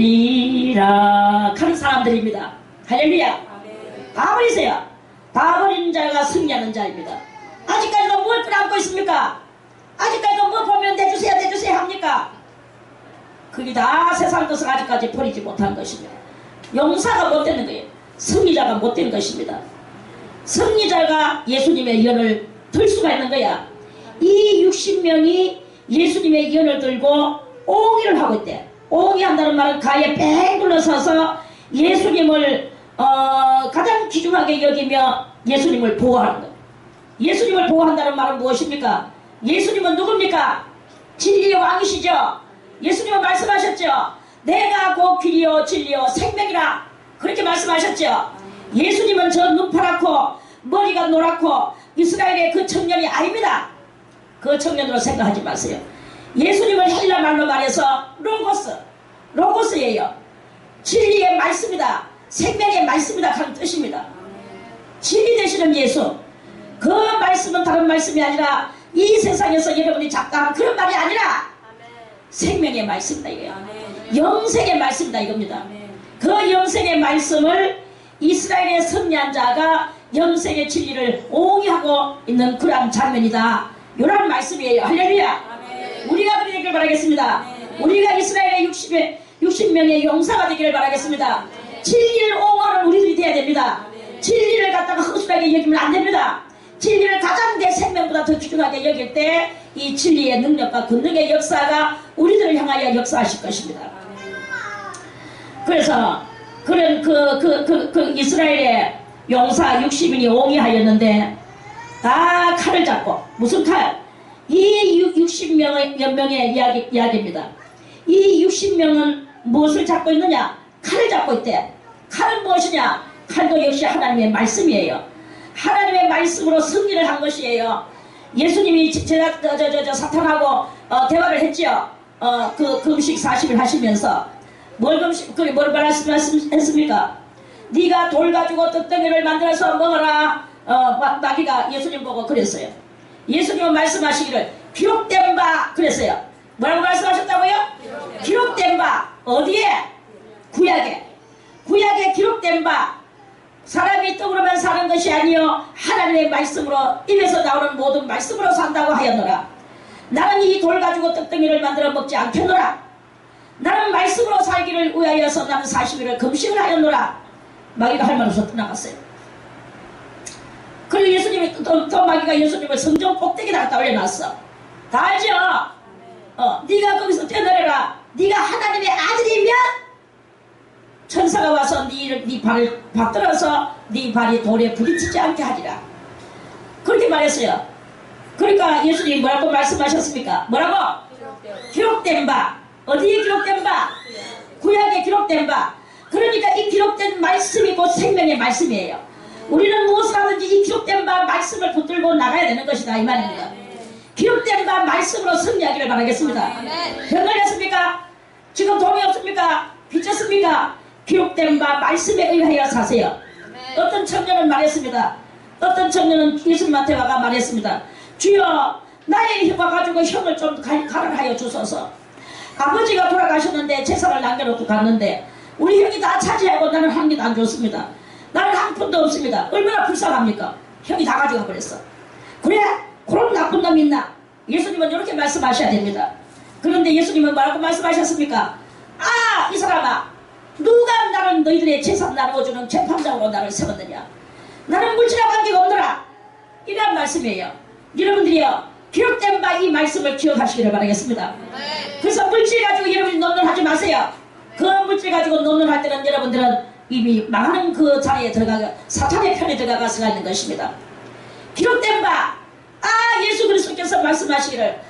하는 사람들입니다. 할렐루야. 다 버리세요. 다 버린 자가 승리하는 자입니다. 아직까지도 뭘 끌어안고 있습니까? 아직까지도 뭐 보면 내주세요 합니까? 그게 다 세상 것을 아직까지 버리지 못한 것입니다. 용사가 못 되는 거예요. 승리자가 못 되는 것입니다. 승리자가 예수님의 연을 들 수가 있는 거야. 이 60명이 예수님의 연을 들고 옹이를 하고 있대. 옹이 한다는 말은 가에 뺑 둘러서서 예수님을 가장 귀중하게 여기며 예수님을 보호하는 거예요. 예수님을 보호한다는 말은 무엇입니까? 예수님은 누굽니까? 진리의 왕이시죠. 예수님은 말씀하셨죠. 내가 곧 길이요 진리요 생명이라 그렇게 말씀하셨죠. 예수님은 저 눈 파랗고 머리가 노랗고 이스라엘의 그 청년이 아닙니다. 그 청년으로 생각하지 마세요. 예수님은 헬라 말로 말해서 로고스예요. 진리의 말씀이다. 생명의 말씀이다 하는 뜻입니다. 진리 되시는 예수. 그 말씀은 다른 말씀이 아니라 이 세상에서 여러분이 작가한 그런 말이 아니라 생명의 말씀이다 이거예요. 영생의 말씀이다 이겁니다. 그 영생의 말씀을 이스라엘의 승리한 자가 영생의 진리를 옹이하고 있는 그러한 장면이다. 이런 말씀이에요. 할렐루야. 우리가 그렇게 되기를 바라겠습니다. 우리가 이스라엘의 60명의 용사가 되기를 바라겠습니다. 진리를 옹호하는 우리들이 되어야 됩니다. 진리를 갖다가 허술하게 여기면 안 됩니다. 진리를 가장 내 생명보다 더 귀중하게 여길 때 이 진리의 능력과 권능의 역사가 우리들을 향하여 역사하실 것입니다. 그래서 그런 그 이스라엘의 용사 60인이 옹이하였는데 다 칼을 잡고 무슨 칼? 이 60명의 이야기입니다. 이 60명은 무엇을 잡고 있느냐? 칼을 잡고 있대. 칼은 무엇이냐? 칼도 역시 하나님의 말씀이에요. 하나님의 말씀으로 승리를 한 것이에요. 예수님이 사탄하고 대화를 했지요. 그 금식 40일 하시면서 뭘 말씀했습니까? 네가 돌 가지고 떡덩이를 만들어서 먹어라. 마귀가 예수님 보고 그랬어요. 예수님은 말씀하시기를 기록된 바 그랬어요. 뭐라고 말씀하셨다고요? 기록된 바 어디에? 구약에 기록된 바 사람이 떡으로만 사는 것이 아니요 하나님의 말씀으로 입에서 나오는 모든 말씀으로 산다고 하였노라. 나는 이 돌 가지고 떡덩이를 만들어 먹지 않겠노라. 나는 말씀으로 살기를 위하여서 나는 40일을 금식을 하였노라. 마귀가 할 말 없어 떠나갔어요. 그리고 예수님이 또 마귀가 예수님을 성전 꼭대기에 갖다 올려놨어. 다 알죠? 네가 거기서 뛰어내려라. 네가 하나님의 아들이면 천사가 와서 네 발을 받들어서 네 발이 돌에 부딪히지 않게 하리라. 그렇게 말했어요. 그러니까 예수님이 뭐라고 말씀하셨습니까? 뭐라고? 기록된 바. 어디에 기록된 바? 구약에 기록된 바. 그러니까 이 기록된 말씀이 곧 생명의 말씀이에요. 우리는 무엇을 하든지 이 기록된 바 말씀을 붙들고 나가야 되는 것이다 이 말입니다. 기록된 바 말씀으로 승리하기를 바라겠습니다. 변화했습니까? 지금 돈이 없습니까? 빚졌습니까? 기록된 바 말씀에 의하여 사세요. 어떤 청년은 말했습니다. 어떤 청년은 예수님한테 와가 말했습니다. 주여 나의 힘과 가지고 형을 좀 가르하여 주소서. 아버지가 돌아가셨는데 재산을 남겨놓고 갔는데 우리 형이 다 차지하고 나는 한 개도 안 줬습니다. 나는 한 푼도 없습니다. 얼마나 불쌍합니까? 형이 다 가져가 버렸어. 그래? 그런 나쁜 놈 있나? 예수님은 이렇게 말씀하셔야 됩니다. 그런데 예수님은 뭐라고 말씀하셨습니까? 아! 이 사람아! 누가 나는 너희들의 재산 나누어주는 재판장으로 나를 세웠느냐? 나는 물질과 관계가 없노라. 이런 말씀이에요. 여러분들이요 기록된 바 이 말씀을 기억하시기를 바라겠습니다. 그래서 물질 가지고 여러분이 논논하지 마세요. 그 물질 가지고 논논할 때는 여러분들은 이미 망하는 그 자리에 들어가가 사탄의 편에 들어가서 있는 것입니다. 기록된 바 예수 그리스도께서 말씀하시기를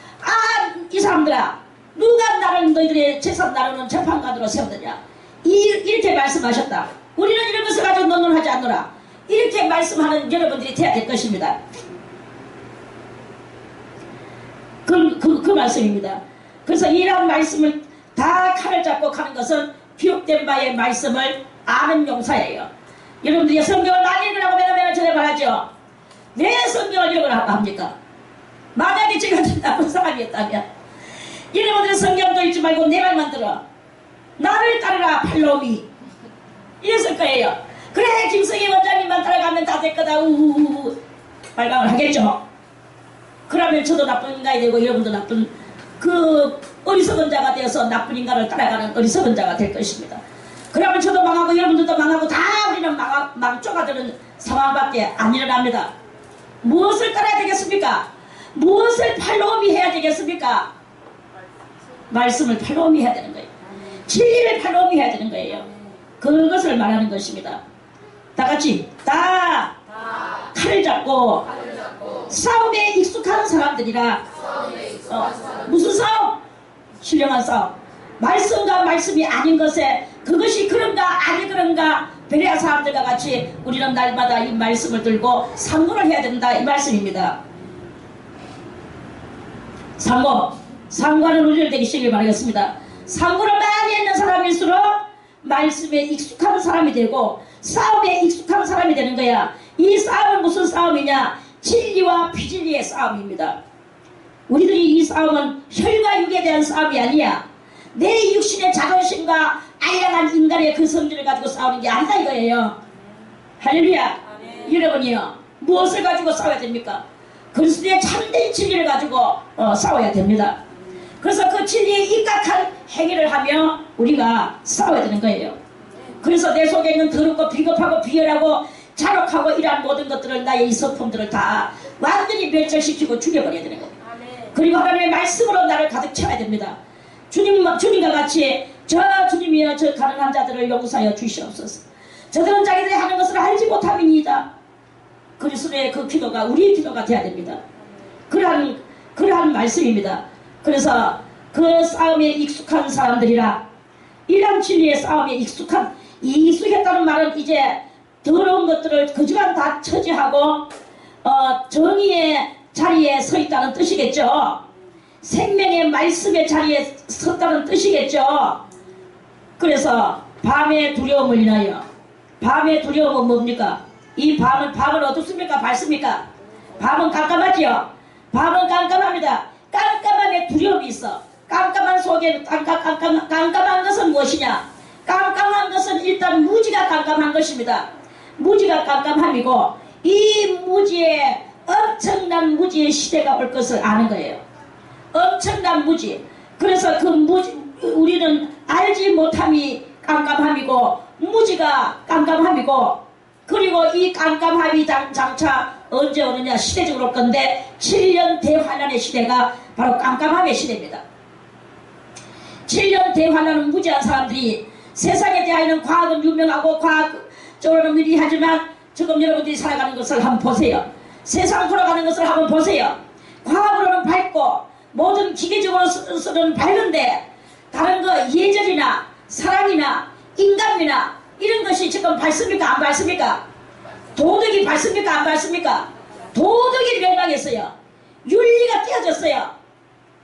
이 사람들아 누가 나를 너희들의 재산 나누는 재판관으로 세웠느냐? 이렇게 말씀하셨다. 우리는 이런 것을 가지고 논논하지 않노라. 이렇게 말씀하는 여러분들이 돼야 될 것입니다. 그 말씀입니다. 그래서 이런 말씀을 다 칼을 잡고 가는 것은 기록된 바의 말씀을 아는 용사예요. 여러분들이 성경을 많이 읽으라고 매일 전에 말하죠. 왜 성경을 읽으라고 합니까? 만약에 제가 나쁜 사람이었다면 여러분들은 성경도 읽지 말고 내 말만 들어. 나를 따르라 팔로미. 이랬을 거예요. 그래 김성희 원장님만 따라가면 다 될 거다. 우우우 발광을 하겠죠. 그러면 저도 나쁜 인간이 되고 여러분도 나쁜 그 어리석은 자가 되어서 나쁜 인간을 따라가는 어리석은 자가 될 것입니다. 그러면 저도 망하고 여러분들도 망하고 다 우리는 망쳐가드는 상황밖에 안 일어납니다. 무엇을 따라야 되겠습니까? 무엇을 팔로우미 해야 되겠습니까? 말씀을 팔로우미 해야 되는 거예요. 진리를 팔로우미 해야 되는 거예요. 그것을 말하는 것입니다. 다 같이 다 칼을 잡고 싸움에 익숙한 사람들이라. 무슨 싸움? 신령한 싸움. 말씀과 말씀이 아닌 것에 그것이 그런가 아니 그런가 베레아 사람들과 같이 우리는 날마다 이 말씀을 들고 상고를 해야 된다 이 말씀입니다. 상고하는 우리를 되기 시작을 바라겠습니다. 상고를 많이 했는 사람일수록 말씀에 익숙한 사람이 되고 싸움에 익숙한 사람이 되는 거야. 이 싸움은 무슨 싸움이냐? 진리와 비진리의 싸움입니다. 우리들이 이 싸움은 혈과 육에 대한 싸움이 아니야. 내 육신의 자존심과 알량한 인간의 그 성질을 가지고 싸우는 게 아니다 이거예요. 할렐루야. 여러분이요 무엇을 가지고 싸워야 됩니까? 그리스도의 참된 진리를 가지고 싸워야 됩니다. 그래서 그 진리에 입각한 행위를 하며 우리가 싸워야 되는 거예요. 그래서 내 속에 있는 더럽고 비겁하고 비열하고 잔혹하고 이러한 모든 것들을 나의 이 성품들을 다 완전히 멸절시키고 죽여버려야 되는 거예요. 그리고 하나님의 말씀으로 나를 가득 채워야 됩니다. 주님과 같이 저 주님이여 저 가난한 자들을 용서하여 주시옵소서. 저들은 자기들이 하는 것을 알지 못함이니이다. 그리스도의 그 기도가 우리의 기도가 돼야 됩니다. 그러한 말씀입니다. 그래서 그 싸움에 익숙한 사람들이라. 이러한 진리의 싸움에 익숙했다는 말은 이제 더러운 것들을 그지간 다 처지하고 정의의 자리에 서 있다는 뜻이겠죠. 생명의 말씀의 자리에 섰다는 뜻이겠죠. 그래서 밤의 두려움을 인하여. 밤의 두려움은 뭡니까? 이 밤은 어둡습니까? 밝습니까? 밤은 깜깜하지요. 밤은 깜깜합니다. 깜깜함에 두려움이 있어. 깜깜한 속에 깜깜한 것은 무엇이냐? 깜깜한 것은 일단 무지가 깜깜한 것입니다. 무지가 깜깜함이고 이 무지에 엄청난 무지의 시대가 올 것을 아는 거예요. 엄청난 무지. 그래서 그 무지 우리는 알지 못함이 깜깜함이고 무지가 깜깜함이고 그리고 이 깜깜함이 장차 언제 오느냐 시대적으로 올 건데 7년 대환란의 시대가 바로 깜깜함의 시대입니다. 7년 대환란은 무지한 사람들이 세상에 대하여는 과학은 유명하고 과학적으로는 미리하지만 지금 여러분들이 살아가는 것을 한번 보세요. 세상 돌아가는 것을 한번 보세요. 과학으로는 밝고 모든 기계적으로는 밝은데 다른 거 예절이나 사랑이나 인간미나 이런 것이 지금 밝습니까? 안 밝습니까? 도덕이 밝습니까? 안 밝습니까? 도덕이 멸망했어요. 윤리가 띄어졌어요.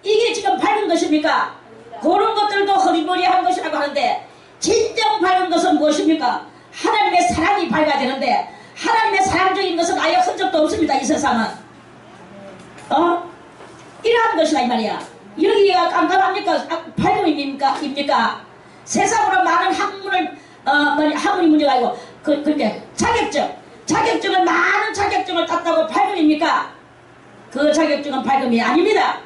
이게 지금 밝은 것입니까? 그런 것들도 허리머리한 것이라고 하는데 진정 밝은 것은 무엇입니까? 하나님의 사랑이 밝아야 되는데 하나님의 사랑적인 것은 아예 흔적도 없습니다. 이 세상은 이러한 것이다 이 말이야. 여기가 깜깜합니까? 밝음입니까? 세상으로 많은 학문이 문제가 아니고 그렇게 자격증은 많은 자격증을 땄다고 밝음입니까? 그 자격증은 밝음이 아닙니다.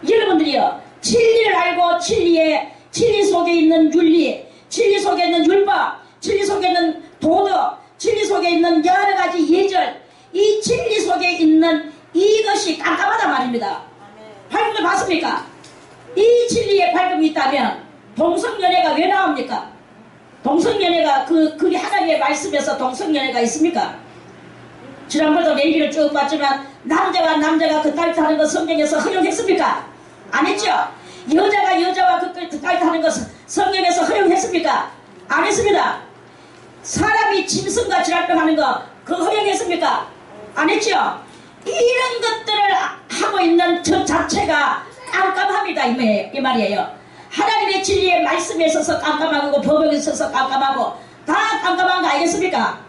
여러분들이요 진리를 알고 진리 속에 있는 윤리, 진리 속에 있는 율법, 진리 속에 있는 도덕, 진리 속에 있는 여러 가지 예절, 이 진리 속에 있는 이것이 깜깜하단 말입니다. 밝은 걸 봤습니까? 이 진리에 밝음이 있다면 동성연애가 왜 나옵니까? 동성연애가 그게 하나님의 말씀에서 동성연애가 있습니까? 지난번에도 내 얘기를 쭉 봤지만 남자와 남자가 그따위 하는 것 성경에서 허용했습니까? 안 했죠? 여자가 여자와 그따위 하는 것 성경에서 허용했습니까? 안 했습니다. 사람이 짐승과 하는 거 그거 허용했습니까? 안 했죠? 이런 것들을 하고 있는 저 자체가 깜깜합니다 이 말이에요. 하나님의 진리의 말씀에 있어서 깜깜하고 법에 있어서 깜깜하고 다 깜깜한 거 알겠습니까?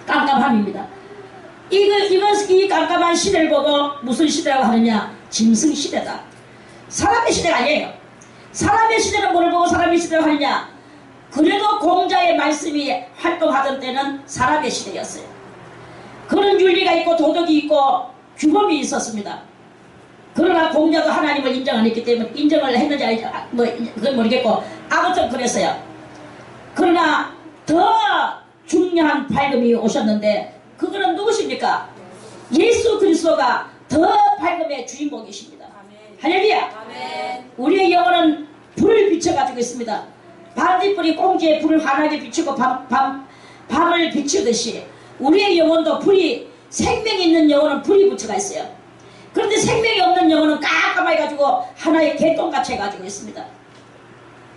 깜깜함입니다. 이 깜깜한 시대를 보고 무슨 시대라고 하느냐? 짐승 시대다. 사람의 시대가 아니에요. 사람의 시대는 뭘 보고 사람의 시대를 하느냐? 그래도 공자의 말씀이 활동하던 때는 사람의 시대였어요. 그런 윤리가 있고 도덕이 있고 규범이 있었습니다. 그러나 공자도 하나님을 인정 안 했기 때문에 인정을 했는지 아닌지 그건 모르겠고 아무튼 그랬어요. 그러나 더 중요한 밝음이 오셨는데 그거는 누구십니까? 예수 그리스도가 더 밝음의 주인공이십니다. 할렐루야. 우리의 영혼은 불을 비춰가지고 있습니다. 반딧불이 꽁지에 불을 환하게 비추고 밤을 비추듯이 우리의 영혼도 불이, 생명이 있는 영혼은 불이 붙여가 있어요. 그런데 생명이 없는 영혼은 깜깜해가지고 하나의 개똥같이 해가지고 있습니다.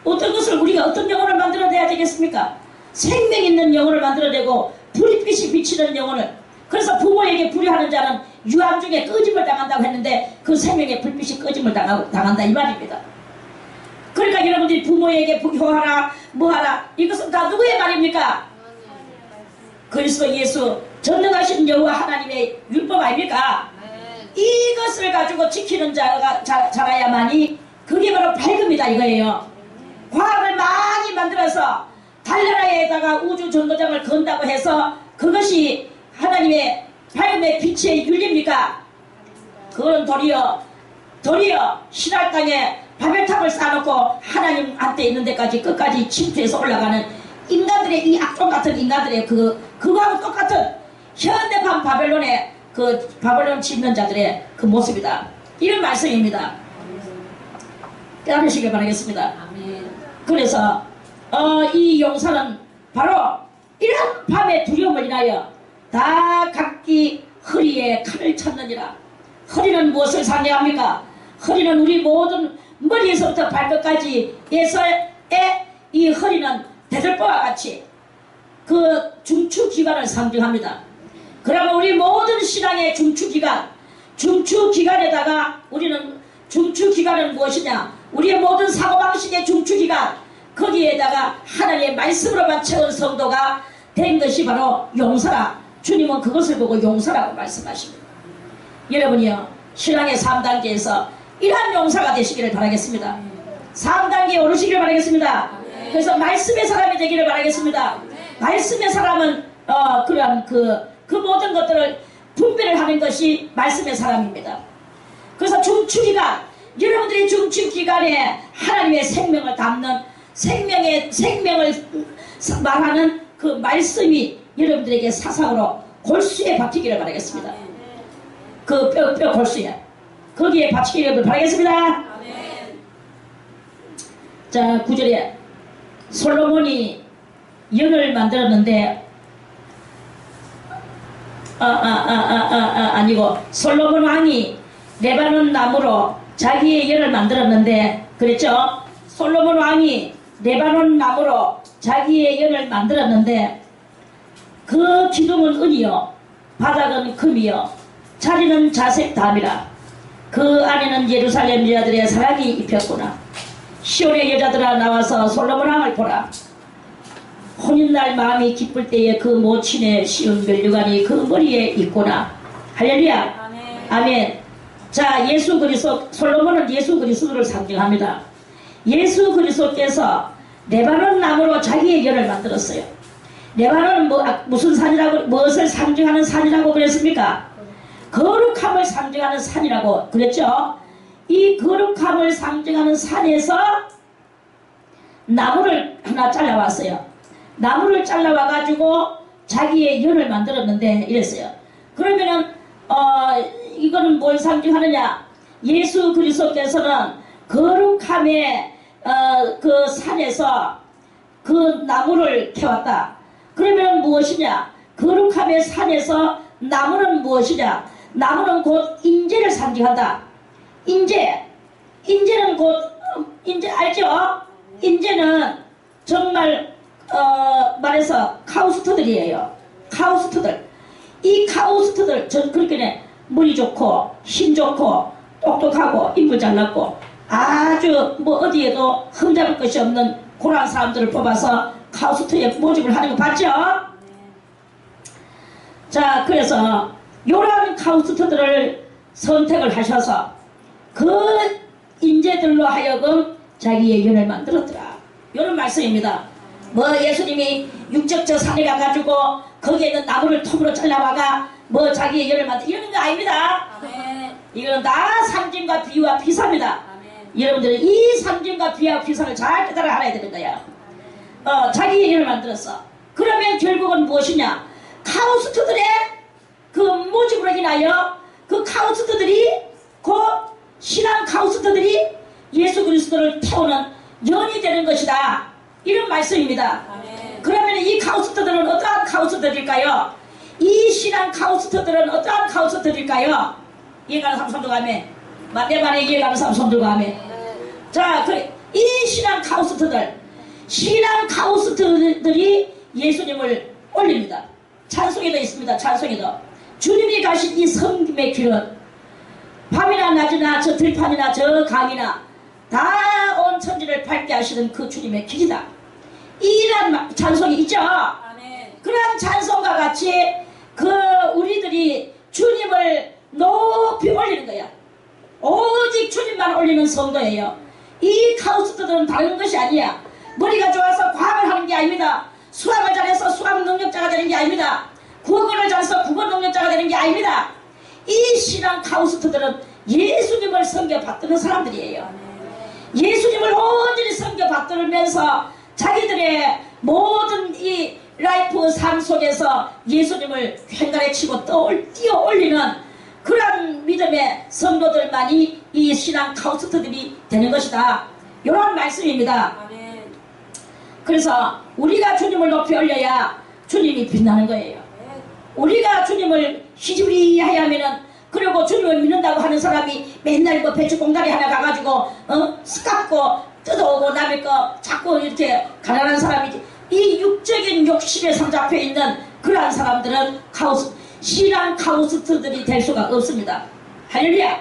어떤 것을 우리가 어떤 영혼을 만들어내야 되겠습니까? 생명 있는 영혼을 만들어내고 불빛이 비치는 영혼을. 그래서 부모에게 불의하는 자는 유암 중에 꺼짐을 당한다고 했는데 그 생명의 불빛이 꺼짐을 당한다 이 말입니다. 그러니까 여러분들이 부모에게 효하라 뭐하라 이것은 다 누구의 말입니까? 그리스도 예수 전능하신 여호와 하나님의 율법 아닙니까? 이것을 가지고 지키는 자라야만이 그게 바로 밝음이다 이거예요. 과학을 많이 만들어서 달나라에다가 우주 정거장을 건다고 해서 그것이 하나님의 밝음의 빛의 윤리입니까? 그건 도리어 신할 땅에 바벨탑을 쌓아놓고 하나님한테 있는 데까지 끝까지 침투해서 올라가는 인간들의 이 악종 같은 인간들의 그거하고 똑같은 현대판 바벨론의 그 바벨론 짓는 자들의 그 모습이다. 이런 말씀입니다. 깨달으시길 바라겠습니다. 그래서 이 용사는 바로 이런 밤의 두려움을 인하여 다 각기 허리에 칼을 쳤느니라. 허리는 무엇을 상징합니까? 허리는 우리 모든 머리에서부터 발끝까지 예설의 이 허리는 대들보와 같이 그 중추기관을 상징합니다. 그러면 우리 모든 신앙의 중추기관에다가 우리는 중추기관은 무엇이냐? 우리의 모든 사고방식의 중추기관 거기에다가 하나님의 말씀으로만 채운 성도가 된 것이 바로 용서라. 주님은 그것을 보고 용서라고 말씀하십니다. 여러분이요 신앙의 3단계에서 이러한 용사가 되시기를 바라겠습니다. 3단계에 오르시기를 바라겠습니다. 그래서 말씀의 사람이 되기를 바라겠습니다. 말씀의 사람은 그러한 그 모든 것들을 분별을 하는 것이 말씀의 사람입니다. 그래서 중추기관 여러분들의 중추기관에 하나님의 생명을 담는 생명을 말하는 그 말씀이 여러분들에게 사상으로 골수에 박히기를 바라겠습니다. 그 뼈 골수에 거기에 박히기를 바라겠습니다. 자 9절에 솔로몬이 연을 만들었는데 아니고 솔로몬 왕이 레바논 나무로 자기의 연을 만들었는데 그랬죠? 솔로몬 왕이 레바논 나무로 자기의 연을 만들었는데 그 기둥은 은이요 바닥은 금이요 자리는 자색 담이라. 그 안에는 예루살렘 여자들의 사랑이 입혔구나. 시온의 여자들아 나와서 솔로몬 왕을 보라. 혼인날 마음이 기쁠 때에 그 모친의 시온 면류관이 그 머리에 있구나. 할렐루야. 아멘. 자 예수 그리스도 솔로몬은 예수 그리스도를 상징합니다. 예수 그리스도께서 레바논 나무로 자기의 연을 만들었어요. 레바논은 무슨 산이라고 무엇을 상징하는 산이라고 그랬습니까? 거룩함을 상징하는 산이라고 그랬죠. 이 거룩함을 상징하는 산에서 나무를 하나 잘라왔어요. 나무를 잘라와 가지고 자기의 연을 만들었는데 이랬어요. 그러면은 이거는 뭘 상징하느냐? 예수 그리스도께서는 거룩함의 그 산에서 그 나무를 캐왔다. 그러면 무엇이냐? 거룩함의 산에서 나무는 무엇이냐? 나무는 곧 인재를 상징한다. 인재는 곧 인재 알죠? 인재는 정말 말해서 카우스트들이에요. 카우스트들. 이 카우스트들 그렇게 머리 좋고 힘 좋고 똑똑하고 인물 잘났고 아주 어디에도 흠잡을 것이 없는 그런 사람들을 뽑아서 카우스트에 모집을 하는 거 봤죠? 자 그래서 요런 카우스트들을 선택을 하셔서 그 인재들로 하여금 자기의 연을 만들었더라. 이런 말씀입니다. 뭐 예수님이 육적 저 산에 가가지고 거기에 있는 나무를 톱으로 잘라와가 뭐 자기의 열을 만들 이러는 거 아닙니다. 아멘. 이거는 다 상징과 비유와 비사입니다. 아멘. 여러분들은 이 상징과 비유와 비사를 잘 깨달아 알아야 되는 거야. 자기의 열을 만들었어. 그러면 결국은 무엇이냐? 카우스트들의 그 모집으로 인하여 그 카우스트들이 그 신앙 카우스트들이 예수 그리스도를 태우는 연이 되는 것이다. 이런 말씀입니다. 아멘. 그러면 이 카우스트들은 어떠한 카우스트들일까요? 이 신앙 카우스트들은 어떠한 카우스트들일까요? 이해가는 사람 손들고 하면 내 말에 이해가는 사람 손들고 하면 자, 이 신앙 카우스트들이 예수님을 올립니다. 찬송에도 있습니다. 찬송에도 주님이 가신 이 섬김의 길은 밤이나 낮이나 저 들판이나 저 강이나 다 온 천지를 밝게 하시는 그 주님의 길이다. 이란 찬송이 있죠. 아멘. 그러한 찬송과 같이 우리들이 주님을 높이 올리는 거야. 오직 주님만 올리는 성도예요. 이 카우스트들은 다른 것이 아니야. 머리가 좋아서 과학을 하는 게 아닙니다. 수학을 잘해서 수학 능력자가 되는 게 아닙니다. 국어를 잘해서 국어 능력자가 되는 게 아닙니다. 이 신앙 카우스트들은 예수님을 섬겨받드는 사람들이에요. 예수님을 온전히 섬겨받들면서 자기들의 모든 이 라이프 삶 속에서 예수님을 횡단에 치고 뛰어 올리는 그런 믿음의 성도들만이 이 신앙 카우스트들이 되는 것이다. 이런 말씀입니다. 아멘. 그래서 우리가 주님을 높이 올려야 주님이 빛나는 거예요. 우리가 주님을 희지부리하여 하면은 그리고 주님을 믿는다고 하는 사람이 맨날 뭐 배추 공다리 하나 가가지고 깎고 뜯어오고 남의 거 자꾸 이렇게 가난한 사람이 이 육적인 욕심에 삼잡혀 있는 그러한 사람들은 신앙 카우스트들이 될 수가 없습니다. 할렐루야.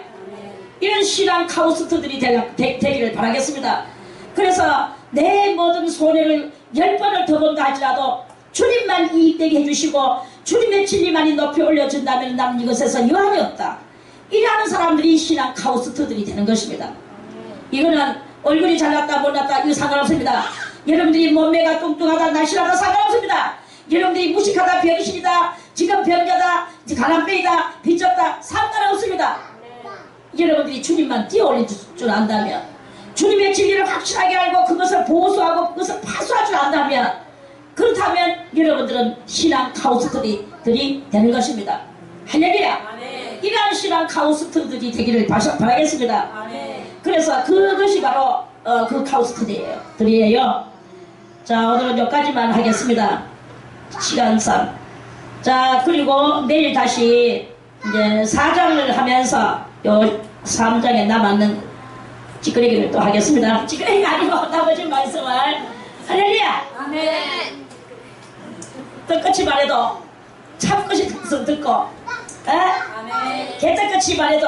이런 신앙 카우스트들이 되기를 바라겠습니다. 그래서 내 모든 손해를 10번을 더 본다 할지라도 주님만 이익되게 해주시고 주님의 진리만이 높이 올려준다면 나는 이것에서 여한이 없다. 이러한 사람들이 신앙 카우스트들이 되는 것입니다. 이거는 얼굴이 잘났다 못났다 이거 상관없습니다. 여러분들이 몸매가 뚱뚱하다 날씬하다 상관없습니다. 여러분들이 무식하다 병신이다 지금 병자다 가난뱅이다 빚졌다 상관없습니다. 여러분들이 주님만 띄어올릴 줄 안다면 주님의 진리를 확실하게 알고 그것을 보수하고 그것을 파수할 줄 안다면 그렇다면 여러분들은 신앙 카우스트들이 되는 것입니다. 할렐루야. 이러한 신앙 카우스트들이 되기를 바라겠습니다. 아멘. 그래서 그것이 바로 그 카우스트들이에요. 자, 오늘은 여기까지만 하겠습니다. 시간상. 자, 그리고 내일 다시 이제 4장을 하면서 요 3장에 남았는 찌끄레기를 또 하겠습니다. 찌끄레기가 아니고 나머지 말씀을 할렐루야. 아멘. 떡같이 말해도 참것이 듣고 아멘. 개떡같이 말해도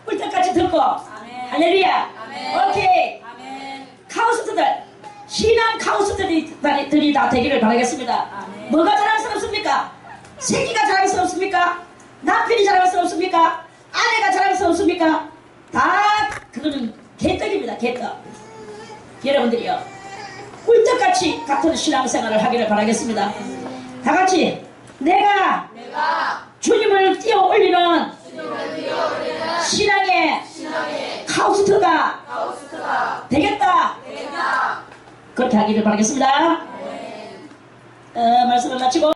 꿀떡같이 듣고 아멘. 할렐루야. 아멘. 오케이. 아멘. 카우스트들 신앙 카우스트들이 다 되기를 바라겠습니다. 아멘. 뭐가 자랑스럽습니까? 새끼가 자랑스럽습니까? 남편이 자랑스럽습니까? 아내가 자랑스럽습니까? 다 그거는 개떡입니다. 개떡. 여러분들이요 꿀떡같이 같은 신앙생활을 하기를 바라겠습니다. 다같이 내가 주님을 띄어 올리는 신앙의 카우스트가 되겠다. 그렇게 하기를 바라겠습니다. 말씀을 마치고